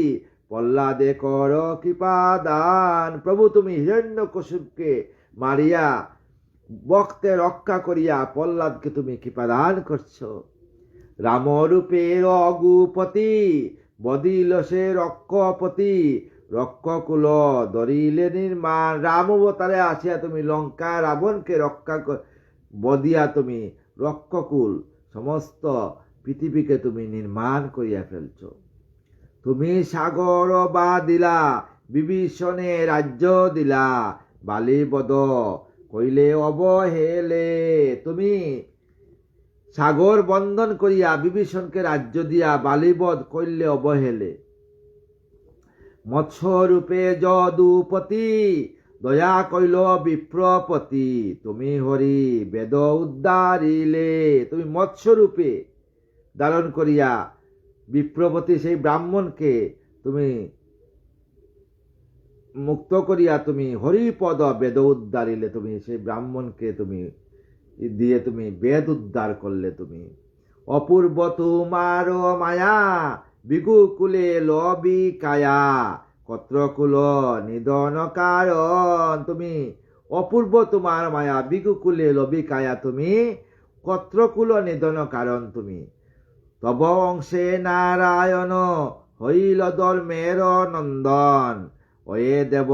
A: প্রহ্লাদে কর কৃপা দান। প্রভু তুমি হিরণ্যকশিপুকে মারিয়া ভক্তে রক্ষা করিয়া প্রহ্লাদকে তুমি কৃপা দান করছো। রামরূপে রঘুপতি, বদিল সে রক্ষপতি, রক্ষকুল ধরিলে নির্মাণ। রাম অবতারে আসিয়া তুমি লঙ্কা রাবণকে রক্ষা বদিয়া তুমি রক্ষকুল সমস্ত পৃথিবীকে তুমি নির্মাণ করিয়া ফেলছ। তুমি সাগর বা দিলা, বিভীষণে রাজ্য দিলা, বালিবদ কইলে অবহেলে। তুমি সাগর বন্ধন করিয়া বিভীষণকে রাজ্য দিয়া বালিবধ কইলে অবহেলে। মৎস্য রূপে যদুপতি, দয়া কইল বিপ্রপতি, তুমি হরি বেদ উদ্ধারিলে। তুমি মৎস্য রূপে ধারণ করিয়া বিপ্রপতি সেই ব্রাহ্মণকে তুমি মুক্ত করিয়া তুমি হরিপদ বেদ উদ্ধারিলে। তুমি সেই ব্রাহ্মণকে তুমি দিয়ে তুমি বেদ উদ্ধার করলে। তুমি অপূর্ব তোমার মায়া, বিগুকুলে লবি কায়া, কত্রকুল নিধন কারণ। তুমি অপূর্ব তোমার মায়া, বিগুকুলে লবি কায়া, তুমি কত্রকুল নিধন কারণ। তুমি তব অংশে নারায়ণ, হইল ধর্মের নন্দন। ওয়ে দেব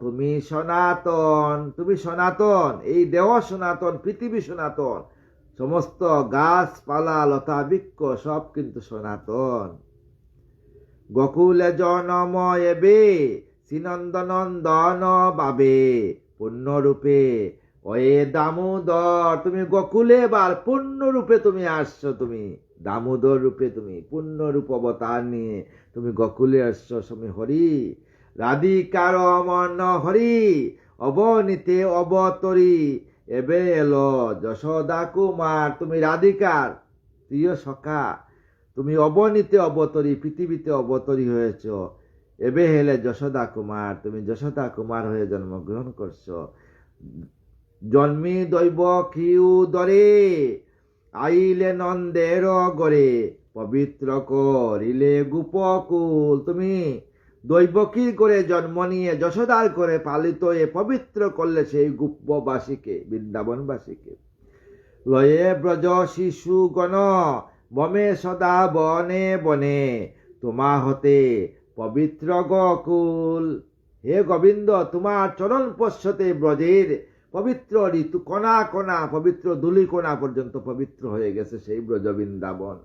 A: তুমি সনাতন, তুমি সনাতন, এই দেহ সনাতন, পৃথিবী সনাতন, সমস্ত গাছপালা লতা বৃক্ষ সব কিন্তু সনাতন। গোকুলে জনম এবে, শ্রীনন্দনন্দন বাবে, পূর্ণরূপে ওয়ে দামোদর। তুমি গোকুলে বার পূর্ণরূপে তুমি আসছো, তুমি দামোদর রূপে তুমি পূর্ণরূপ অবতার নিয়ে তুমি গোকুলে আসছো। তুমি হরি রাধিকার মন হরি, অবনীতে অবতরী, এবে এলো যশোদা কুমার। তুমি রাধিকার প্রিয় সখা, তুমি অবনীতে অবতরী, পৃথিবীতে অবতরী হয়েছ। এবে হেলে যশোদা কুমার, তুমি যশোদা কুমার হয়ে জন্মগ্রহণ করছো। জন্মী দৈব কিউ দরে, আইলে নন্দের গড়ে, পবিত্র করিলে গোপকুল। তুমি দৈবকীর করে জন্ম নিয়ে যশোদার করে পালিত এ পবিত্র করলে সেই গুপ্তবাসীকে, বৃন্দাবনবাসীকে। লয়ে ব্রজ শিশুগণ বমে সদা বনে বনে, তোমা হতে পবিত্র গকুল। হে গোবিন্দ, তোমার চরণ পশ্চতে ব্রজের পবিত্র ঋতু কণা কণা, পবিত্র ধুলি কণা পর্যন্ত পবিত্র হয়ে গেছে সেই ব্রজ বৃন্দাবন।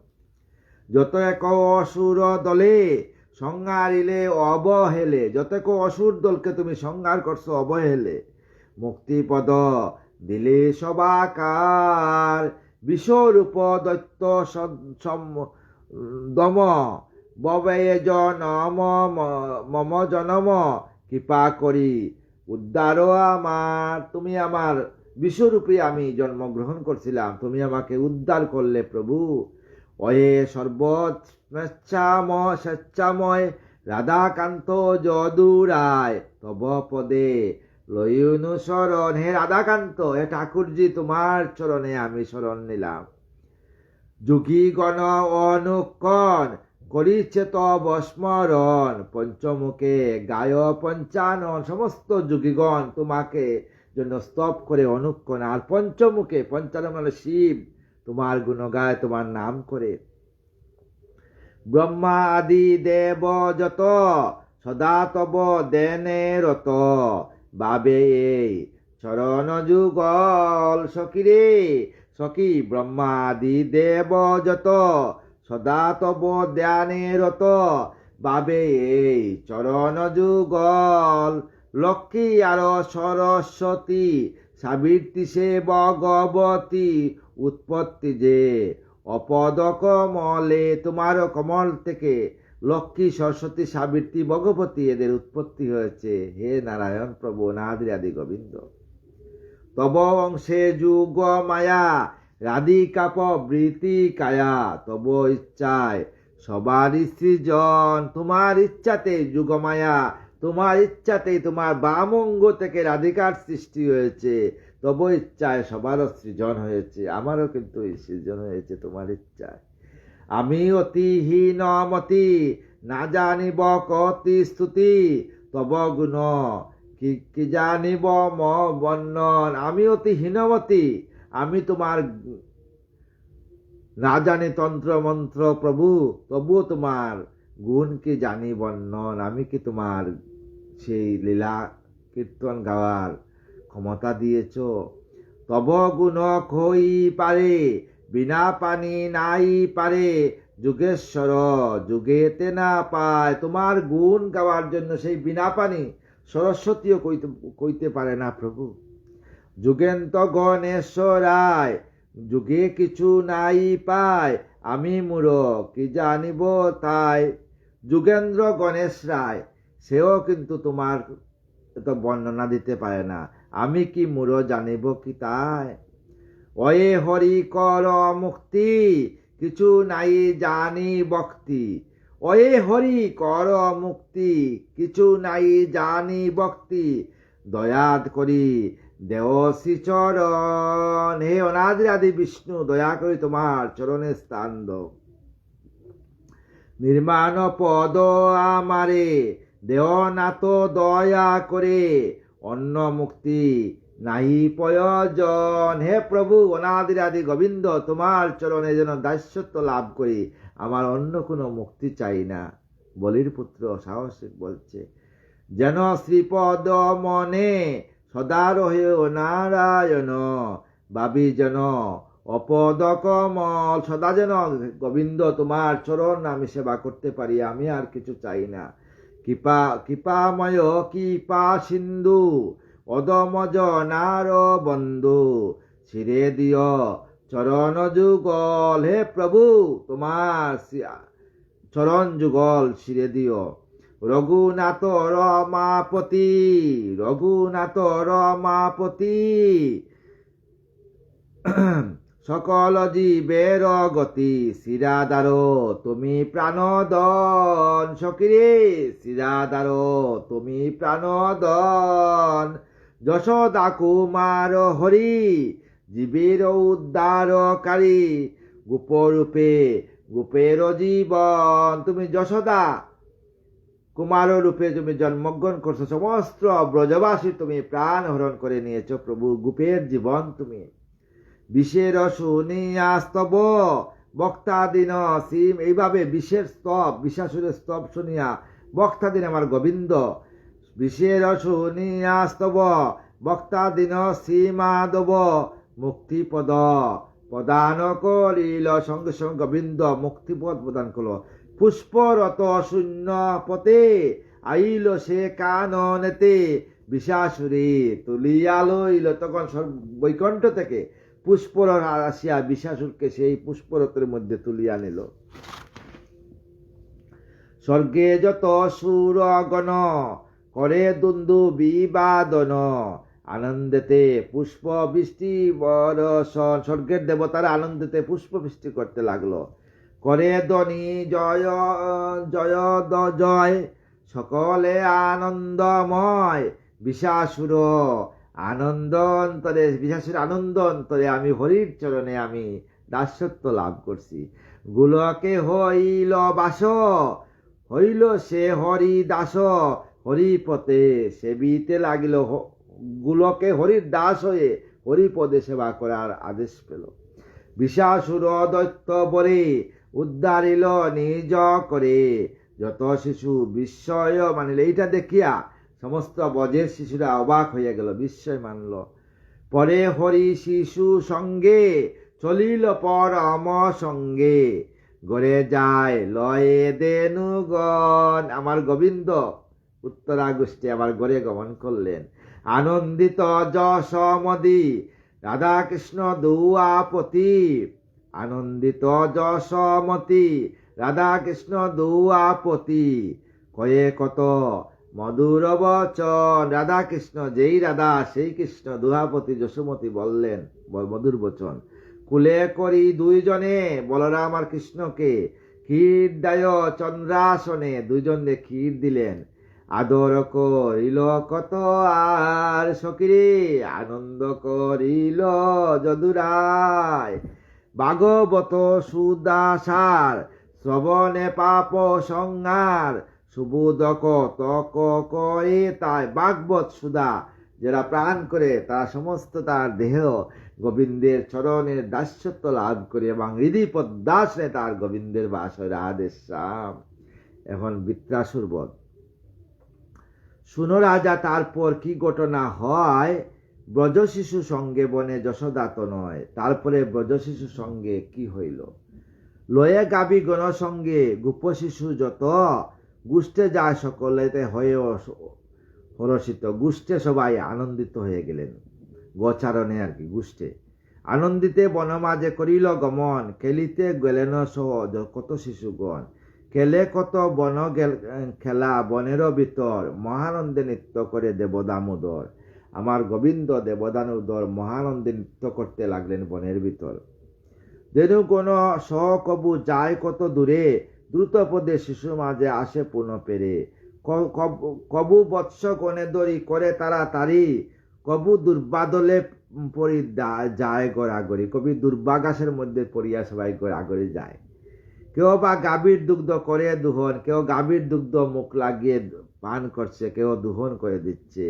A: যত এক অসুর দলে সংহারিলে অবহেলে, যত এক অসুর দলকে তুমি সংহার করছো অবহেলে, মুক্তিপদ দিলে সবাকার, বিশ্বরূপ দৈত্য দম ববে জনম মম জনম, কৃপা করি উদ্ধার আমার। তুমি আমার বিশ্বরূপে আমি জন্মগ্রহণ করছিলাম, তুমি আমাকে উদ্ধার করলে প্রভু। অয়ে স্বেচ্ছাময় রাধাকান্ত যদুরায়, তব পদে লয়ুনু শরণ। হে রাধাকান্ত, হে ঠাকুরজি, তোমার চরণে আমি শরণ নিলাম। যুগীগণ অনুকণ করিছে তব স্মরণ, পঞ্চমুখে গায় পঞ্চানন। সমস্ত যুগীগণ তোমাকে জন্য স্তব করে অনুকণ, আর পঞ্চমুখে, পঞ্চানন মানে শিব, তোমার গুণ গায়, তোমার নাম করে। ব্রহ্মা আদি দেব যত সদা তব দেনে রত, বাবে এই চরণ যুগল। সখীরে সখী, ব্রহ্মা আদি দেব যত সদা তব ধ্যানে রত, বাবে এই চরণ যুগল। লক্ষ্মী আর সরস্বতী সাবিত্রী সে ভগবতী, উৎপত্তি যে অপদ কমলে। তোমার কমল থেকে লক্ষ্মী, সরস্বতী, সাবিত্রী, ভগবতী এদের উৎপত্তি হয়েছে। হে নারায়ণ প্রভু, নাদি আদি গোবিন্দ। তব অংশে যুগ মায়া রাধিকা প্রবৃতি কায়া, তব ইচ্ছায় সবারই সৃজন। তোমার ইচ্ছাতে যুগমায়া, তোমার ইচ্ছাতেই, তোমার বামঙ্গ থেকে রাধিকার সৃষ্টি হয়েছে। তব ইচ্ছায় সবারও সৃজন হয়েছে, আমারও কিন্তু এই সৃজন হয়েছে তোমার ইচ্ছায়। আমি অতি হীনমতি, না জানিব কতি স্তুতি, তব গুণ কি জানিব ম বর্ণন। আমি অতি হীনমতি, আমি তোমার না জানি তন্ত্র মন্ত্র প্রভু, তবুও তোমার গুণ কি জানি বর্ণন। আমি কি তোমার সেই লীলা কীর্তন গাওয়ার ক্ষমতা দিয়েছ। তব গুণ কই পারে, বিনা পানি নাই পারে, যুগেশ্বর যুগেতে না পায়। তোমার গুণ গাওয়ার জন্য সেই বিনা পানি সরস্বতীও কইতে পারে না প্রভু। যুগেন্ত গণেশ্বরায় যুগে কিছু নাই পায়, আমি মূঢ় কি জানিব তাই। যুগেন্দ্র গণেশ রায়, সেও কিন্তু তোমার এত বর্ণনা দিতে পারে না, আমি কি মূঢ় জানিব কি তাই। অয়ে হরি কর মুক্তি, কিছু নাই জানি ভক্তি। অয়ে হরি কর মুক্তি, কিছু নাই জানি ভক্তি। দয়াদ করি দেও শ্রীচরণ। হে অনাদি আদি বিষ্ণু, দয়া করি তোমার চরণে স্থান দাও। নির্মাণ পদ আমারে দেও না তো দয়া করে, অন্য মুক্তি নাই প্রয়োজন। হে প্রভু অনাদি আদি গোবিন্দ, তোমার চরণে যেন দাস্যত্ব লাভ করি, আমার অন্য কোনো মুক্তি চাই না। বলির পুত্র সাহসিক বলছে, যেন শ্রীপদ মনে সদা রহে নারায়ণ, ভাবি যেন অপদ কমল। সদা যেন গোবিন্দ তোমার চরণ আমি সেবা করতে পারি, আমি আর কিছু চাই না। কৃপাময় কৃপা সিন্ধু, অদমজ নার বন্ধু, ছিড়ে দিও চরণ যুগল। হে প্রভু, তোমার চরণ যুগল ছিড়ে দিও। রঘুনাথ রমাপতি, রঘুনাথ রমাপতি, সকল জীবের গতি। শিরাদার তুমি প্রাণদন, সখিরে শিরাদার তুমি প্রাণদন। যশোদা কুমার হরি, জীবের উদ্ধারকারী, গোপরূপে গোপের জীবন। তুমি যশোদা কুমার রূপে তুমি জন্মগ্রহণ করছো, সমস্ত ব্রজবাসী তুমি প্রাণ হরণ করে নিয়েছো প্রভু, গোপের জীবন তুমি। বিষের শুনিয়া স্তব বক্তাদিন সিম, এইভাবে বিষের স্তব, বিষাসুরের স্তব শুনিয়া বক্তাদিন আমার গোবিন্দ, বিষের শুনিয়া স্তব বক্তাদিন সীমাদব মুক্তিপদ প্রদান করিল, সঙ্গে সঙ্গে গোবিন্দ মুক্তিপদ প্রদান করল। পুষ্পরত শূন্য পথে আইল সে কাননেতে, বিষাসুরে তুলিয়া লইল। তখন বৈকুণ্ঠ থেকে পুষ্পরথ আসিয়া বিষাসুরকে সেই পুষ্পরথের মধ্যে তুলিয়া নিল। স্বর্গে যত সুরগণ করে দুন্দু বিবাদন, আনন্দেতে পুষ্প বৃষ্টি বরষণ। স্বর্গের দেবতারা আনন্দেতে পুষ্প বৃষ্টি করতে লাগলো। করে ধ্বনি জয় জয় জয়, সকলে আনন্দময়। বিষাসুর আনন্দ অন্তরে, বিষাসুর আনন্দ অন্তরে, আমি হরির চরণে আমি দাসত্ব লাভ করছি। গোলকে হইল বাস, হইল সে হরি দাস, হরিপদে সেবিতে লাগিল। গোলকে হরির দাস হয়ে হরিপদে সেবা করার আদেশ পেল। বিষাসুর দৈত্য বরে উদ্ধারিল নিজ করে, যত শিশু বিস্ময় মানিল। এইটা দেখিয়া সমস্ত ব্রজের শিশুরা অবাক হইয়া গেল, বিস্ময় মানল। পরে হরি শিশু সঙ্গে চলিল পরম সঙ্গে, গড়ে যায় লয়ে দেনুগণ। আমার গোবিন্দ উত্তরা গোষ্ঠী আমার গড়ে গমন করলেন। আনন্দিত যশোমতি রাধা কৃষ্ণ দুয়াপতি, আনন্দিত যশোমতি রাধা কৃষ্ণ দুয়াপতি, কয়ে কত মধুর বচন। রাধা কৃষ্ণ, যেই রাধা সেই কৃষ্ণ, দুহাপতি যশোমতি বললেন মধুর বচন। কুলে করি দুইজনে বলরাম আর কৃষ্ণকে ক্ষীর দায় চন্দ্রাসনে, দুইজনে ক্ষীর দিলেন। আদর করিল কত আর সখিরে, আনন্দ করিল যদুরায়। ভাগবত সুদাসার শ্রবণে পাপ সংহার, সুবোধক তক করে তাই। ভাগবত সুদা যারা প্রাণ করে তারা সমস্ত তার দেহ গোবিন্দের চরণের দাস্যত্ব লাভ করে, এবং হৃদয় পদ্মাসনে তার গোবিন্দের বাস হয় রাধেশ্যাম। এখন বৃত্রাসুর বধ শুনো রাজা, তারপর কি ঘটনা হয়। ব্রজ শিশু সঙ্গে বনে যশোদাত নয়, তারপরে ব্রজ শিশু সঙ্গে কি হইল। লয়ে গাবি গণ সঙ্গে গোপ শিশু যত, গোষ্ঠে যায় সকলেতে হয়ে হরষিত। গোষ্ঠে সবাই আনন্দিত হয়ে গেলেন, গোচারণে আর কি, গোষ্ঠে আনন্দিতে বনমাঝে করিল গমন, খেলিতে গেলেন সহ কত শিশুগণ। খেলে কত বন খেলা বনের ভিতর, মহানন্দে নৃত্য করে দেবদামোদর। আমার গোবিন্দ দেবদামোদর মহানন্দে নৃত্য করতে লাগলেন বনের ভিতর। যেন কোন সকবু যায় কত দূরে, দ্রুত পদে শিশু মাঝে আসে পুনঃ পেরে। কবু বৎস গণে দড়ি করে তাড়াতাড়ি, কবু দুর্বাদলে পরি যায় গড়াগড়ি। কবি দুর্বাগাসের মধ্যে পড়িয়া সবাই গড়াগড়ি যায়। কেউ বা গাভীর দুগ্ধ করে দুহন, কেউ গাভীর দুগ্ধ মুখ লাগিয়ে পান করছে, কেউ দুহন করে দিচ্ছে।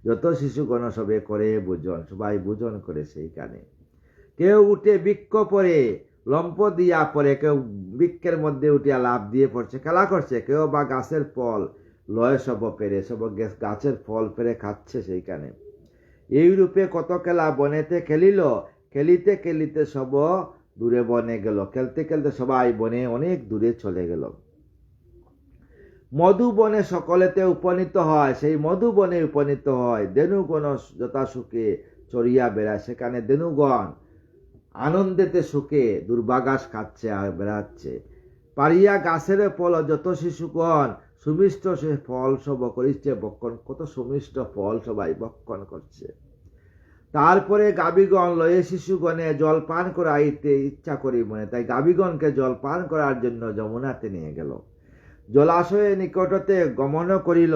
A: যত শিশুগণ সবে করে ভোজন, সবাই ভোজন করে সেইখানে। কেউ উঠে বৃক্ষ পরে লম্প দিয়া পরে, কেউ বৃক্ষের মধ্যে উঠিয়া লাভ দিয়ে পড়ছে, খেলা করছে। কেউ বা গাছের ফল লয় সব পেরে, সব গাছের ফল পেরে খাচ্ছে সেইখানে। এই রূপে কত খেলা বনেতে খেলিল, খেলিতে খেলিতে সব দূরে বনে গেল। খেলতে খেলতে সবাই বনে অনেক দূরে চলে গেল। মধুবনে সকলেতে উপনীত হয়, সেই মধুবনে উপনীত হয়। দেনুগণ যথাসুখে চড়িয়া বেড়ায়, সেখানে দেনুগণ আনন্দেতে সুখে দুর্বাগাস খাচ্ছে আর বেড়াচ্ছে। পারিয়া গাছের ফল যত শিশুগণ, সুমিষ্ট সে ফল সব করিচ্ছে বক্ষণ। কত সুমিষ্ট ফল সবাই বক্ষণ করছে। তারপরে গাবিগণ লয়ে শিশুগণে জল পান করাইতে ইচ্ছা করি মনে, তাই গাবিগণকে জল পান করার জন্য যমুনাতে নিয়ে গেল। জলাশয়ে নিকটতে গমন করিল,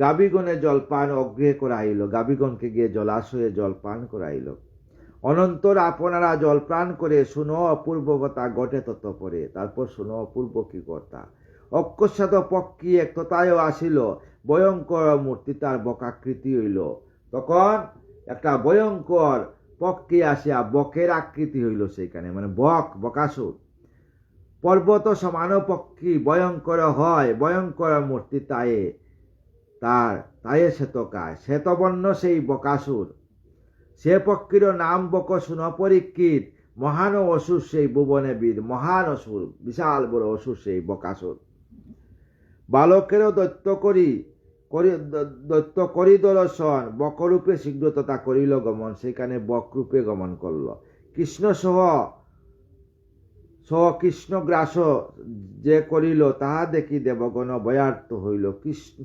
A: গাবিগণে জলপান অগ্রে করাইল। গাবিগণকে গিয়ে জলাশয়ে জলপান করাইল। অনন্তর আপনারা জলপান করে শুনো অপূর্ব কথা ঘটে তত পরে। তারপর শুনো অপূর্ব কি কথা। অকস্মাৎ পক্ষী এক তথায়ও আসিল, ভয়ঙ্কর মূর্তি তার বকাকৃতি হইল। তখন একটা ভয়ঙ্কর পক্ষী আসিয়া বকের আকৃতি হইল সেইখানে, মানে বকাসুর। পর্বত সমান পক্ষী ভয়ঙ্কর হয়, ভয়ঙ্কর মূর্তি তায়ে শ্বেতকায়, শ্বেতবর্ণ সেই বকাসুর। সে পক্ষীর নাম বকসুন অপরীক্ষিত, মহান অসুর সেই ভুবনে বীর, মহান অসুর, বিশাল বড় অসুর সেই বকাসুর। বালকেরও দৈত্য করি দর্শন, বকরূপে শীঘ্র তথা করিল গমন, সেখানে বকরূপে গমন করল। কৃষ্ণ সহ কৃষ্ণগ্রাস যে করিল, তাহা দেখি দেবগণ ভয়ার্থ হইল।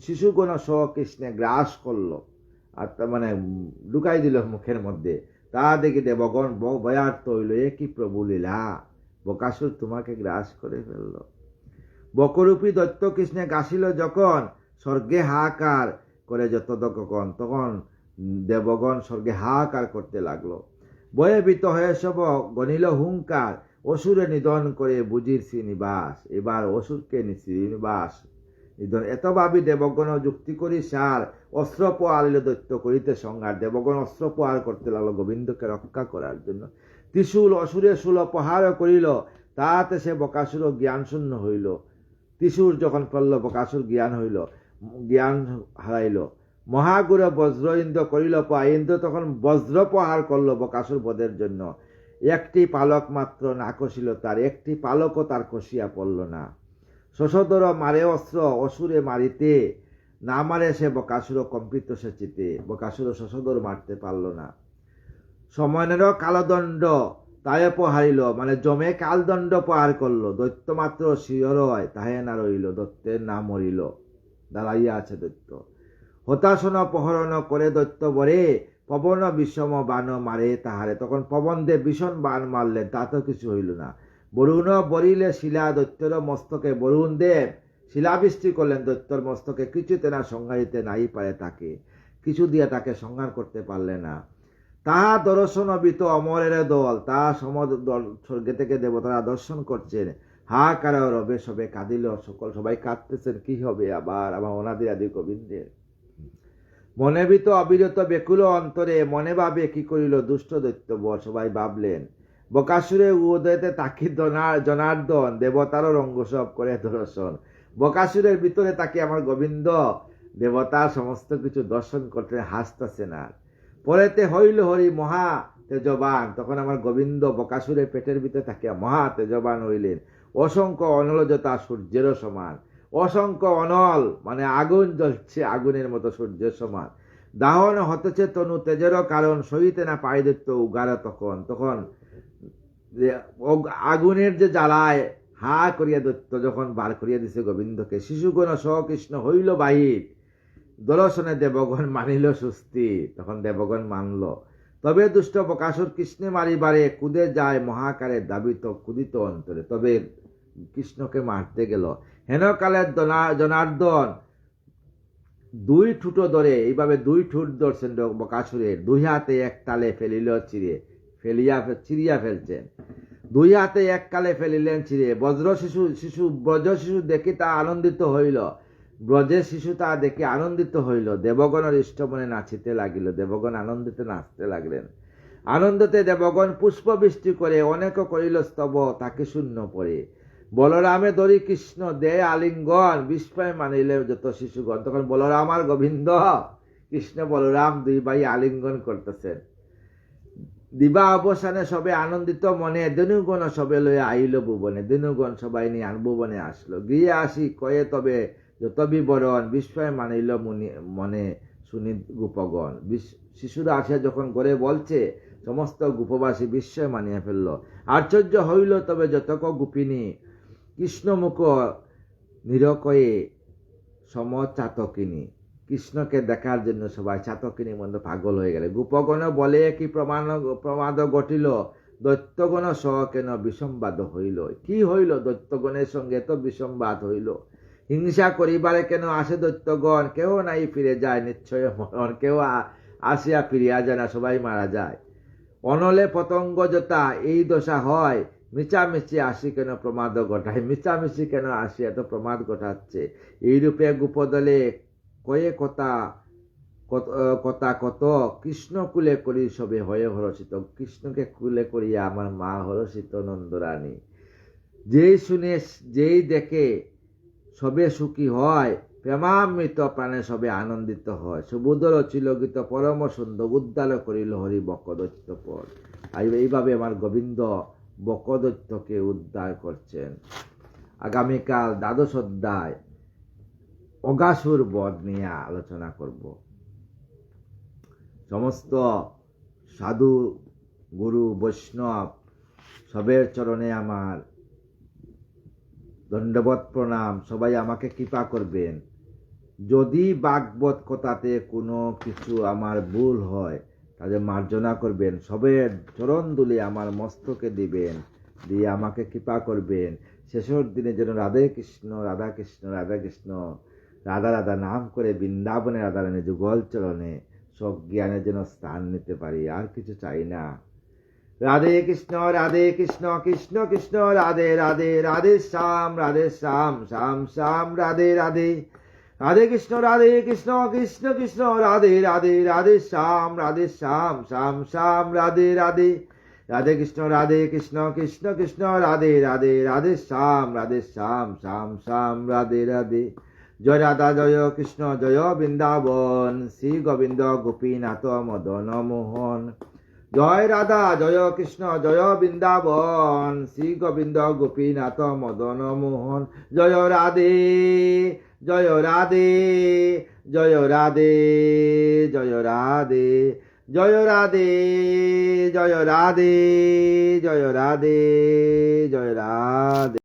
A: শিশুগণ সহ কৃষ্ণে গ্রাস করল, আর মানে ঢুকাই দিল মুখের মধ্যে। তাহা দেখি দেবগণ ভয়ার্থ হইল, এ কি প্রভু লীলা, বকাসুর তোমাকে গ্রাস করে ফেলল। বকরূপী দৈত্য কৃষ্ণে গাছিল যখন, স্বর্গে হাহাকার করে যতক্ষণ, তখন দেবগণ স্বর্গে হাহাকার করতে লাগলো। ভয়ে ভীত হয়ে সব গণিল হুঙ্কার, অসুরে নিধন করে বুঝির শ্রীনিবাস। এবার অসুরকে শ্রীনিবাস নিধন। এত ভাবি দেবগণ যুক্তি করি সার, অস্ত্র পোয়ালিল দৈত্য করিতে সংহার। দেবগণ অস্ত্র প্রহার করতে লাগলো গোবিন্দকে রক্ষা করার জন্য। ত্রিশূল অসুরে শূল প্রহার করিল, তাহাতে সে বকাসুর জ্ঞান শূন্য হইল। ত্রিশূল যখন পড়ল, বকাসুর জ্ঞান হারাইল। মহাগুরু বজ্র ইন্দ্র করিল পা, ইন্দ্র তখন বজ্র প্রহার করলো বকাসুর বধের জন্য। একটি পালক মাত্র না কষিল তার, একটি পালকও তার কষিয়া পড়ল না। শশধর মারে অস্ত্র, অসুরে মারিতে না মারে সে বকাসুর কম্পিত সে চিতে, বকাসুর শশধর মারতে পারল না। সময়ের কালদণ্ড তাই প্রহারিল, মানে জমে কালদণ্ড প্রহার করল। দৈত্য মাত্র শিহর হয়, তাহে না রইল, দৈত্যের না মরিল, দাঁড়াইয়া আছে দৈত্য। হতাশন প্রহরণ করে দৈত্য বরে, পবন বিষম বান মারে তাহারে। তখন পবন দেব ভীষণ বান মারলেন, তাতেও কিছু হইল না। বরুণ বরিলে শিলা, দৈত্যর মস্তকে বরুণ দেব শিলাবৃষ্টি করলেন দৈত্যর মস্তকে, কিছুতে না সংহারিতে নাই পারে তাকে, কিছু দিয়ে তাকে সংহার করতে পারলে না। তাহা দর্শন অবিত অমরের দল, তাহা স্বর্গে থেকে দেবতারা দর্শন করছেন। হাহাকার রবে সবে কাঁদিল সবাই কাঁদতেছেন, কি হবে আবার আমার অনাদি আদি গোবিন্দের। মনে ভীত অবিরত বেকুল অন্তরে, মনে ভাবে কি করিল দুষ্ট দৈত্য বর। সবাই ভাবলেন বকাসুরে উদয়তে তাকি জনার্দন, দেবতারও রঙ্গসব করে দর্শন। বকাসুরের ভিতরে তাকে আমার গোবিন্দ দেবতা সমস্ত কিছু দর্শন করতে হাসতেছেন। আর পরেতে হইল হরি মহা তেজবান, তখন আমার গোবিন্দ বকাসুরের পেটের ভিতরে থাকিয়া মহা তেজবান হইলেন। অসংখ্য অনলযতা সূর্যেরও সমান, অসংখ্য অনল মানে আগুন জ্বলছে আগুনের মতো সূর্যের সমান। দাহন হতেছে তনু তেজেরও কারণ, সহিতে না পাই দৈত্য উগার। তখন আগুনের যে জ্বালায় হা করিয়া দৈত্য যখন বার করিয়া দিছে গোবিন্দকে। শিশুগণ সহ কৃষ্ণ হইল বাহির, দর্শনে দেবগণ মানিল সুস্থি। তখন দেবগণ মানল। তবে দুষ্ট বকাসুর কৃষ্ণে মারিবারে কুদে যায় মহাকারে দাবিত কুদিত অন্তরে। তবে কৃষ্ণকে মারতে গেল। হেনকালের জনার্দন দুই ঠুটো ধরে, এইভাবে দুই ঠুট ধরছেন বকাসুরের, দুই হাতে এক তালে ফেলিল চিরিয়া ফেলছেন। দুই হাতে এক কালে ফেলিলেন ছিঁড়ে। ব্রজ শিশু দেখি তা আনন্দিত হইল, ব্রজের শিশু তা দেখে আনন্দিত হইল। দেবগণের ইষ্টমনে নাচিতে লাগিল, দেবগণ আনন্দিতে নাচতে লাগলেন। আনন্দতে দেবগণ পুষ্প বৃষ্টি করে, অনেক করিল স্তব তাকে শূন্য পড়ে। বলরামে ধরি কৃষ্ণ দে আলিঙ্গন, বিস্ময় মানিলে যত শিশুগণ। তখন বলরাম আর গোবিন্দ, কৃষ্ণ বলরাম দুই ভাই আলিঙ্গন করতেছেন। দিবা অবসানে সবে আনন্দিত মনে, ধনুগণ সবে লয়ে আইল ভুবনে। ধনুগণ সবাই নিয়ে ভুবনে আসলো। গিয়ে আসি কয়ে তবে যত বিবরণ, বিস্ময় মানিল মনে শুনি গোপগণ। শিশুরা আসিয়া যখন ঘরে বলছে, সমস্ত গোপবাসী বিস্ময় মানিয়া ফেলল। আশ্চর্য হইল তবে যতক গোপিনী, কৃষ্ণমুখ নিরকয়ে সমচাতকিনী। কৃষ্ণকে দেখার জন্য সবাই চাতকিনীর মধ্যে পাগল হয়ে গেলে। গোপগণ বলে কি প্রমাদ ঘটিল, দৈত্যগণ সহ কেন বিসম্বাদ হইল। কি হইল দৈত্যগণের সঙ্গে তো বিসম্বাদ হইল? হিংসা করিবারে কেন আসে দৈত্যগণ? কেউ নাই ফিরে যায় নিশ্চয় মরণ, কেউ আসিয়া ফিরিয়া যায় না, সবাই মারা যায়। অনলে পতঙ্গ যথা এই দশা হয়, মিছামিছি আসি কেন প্রমাদ ঘটায়, মিছামিছি কেন আসি এত প্রমাদ ঘটাচ্ছে। এইরূপে গোপদলে কয়ে কথা কথা কত কৃষ্ণ কুলে করি সবে হয়ে হরষিত। কৃষ্ণকে কুলে করিয়া আমার মা হরষিত নন্দরানী। যেই শুনে যেই দেখে সবে সুখী হয়, প্রেমামৃত প্রাণে সবে আনন্দিত হয়। সুবোধর চিলগীত পরম সুন্দর উদ্দাল করিল হরি বকদৈত্য পর। এইভাবে আমার গোবিন্দ বকদৈত্যকে উদ্ধার করছেন। আগামীকাল দ্বাদশ অধ্যায় অগাসুর বধ নিয়ে আলোচনা করব। সমস্ত সাধু গুরু বৈষ্ণব সবের চরণে আমার দণ্ডবত প্রণাম। সবাই আমাকে কৃপা করবেন। যদি ভাগবত কথাতে কোনো কিছু আমার ভুল হয় তাদের মার্জনা করবেন। সবের চরণ দুলে আমার মস্তকে দিবেন, দিয়ে আমাকে কৃপা করবেন। শেষের দিনে যেন রাধে কৃষ্ণ রাধা কৃষ্ণ রাধা কৃষ্ণ রাধা রাধা নাম করে বৃন্দাবনে রাধারানী যুগল চরণে সজ্ঞানে যেন স্থান নিতে পারি। আর কিছু চাই না। রাধে কৃষ্ণ কৃষ্ণ কৃষ্ণ রাধে রাধে, রাধে শ্যাম শ্যাম শ্যাম রাধে রাধে। রাধে কৃষ্ণ কৃষ্ণ কৃষ্ণ রাধে রাধে, রাধে শ্যাম শ্যাম শ্যাম রাধে রাধে। রাধে কৃষ্ণ কৃষ্ণ কৃষ্ণ রাধে রাধে, রাধে শ্যাম শ্যাম শ্যাম রাধে রাধে। জয় রাধা জয় কৃষ্ণ জয় বৃন্দাবন, শ্রী গোবিন্দ গোপীনাথ মদন মোহন। জয় রাধা জয় কৃষ্ণ জয় বৃন্দাবন, শ্রী গোবিন্দ গোপীনাথ মদন মোহন। জয় রাধে জয় রাধে জয় রাধে জয় রাধে জয় রাধে জয় রাধে জয় রাধে জয় রাধে।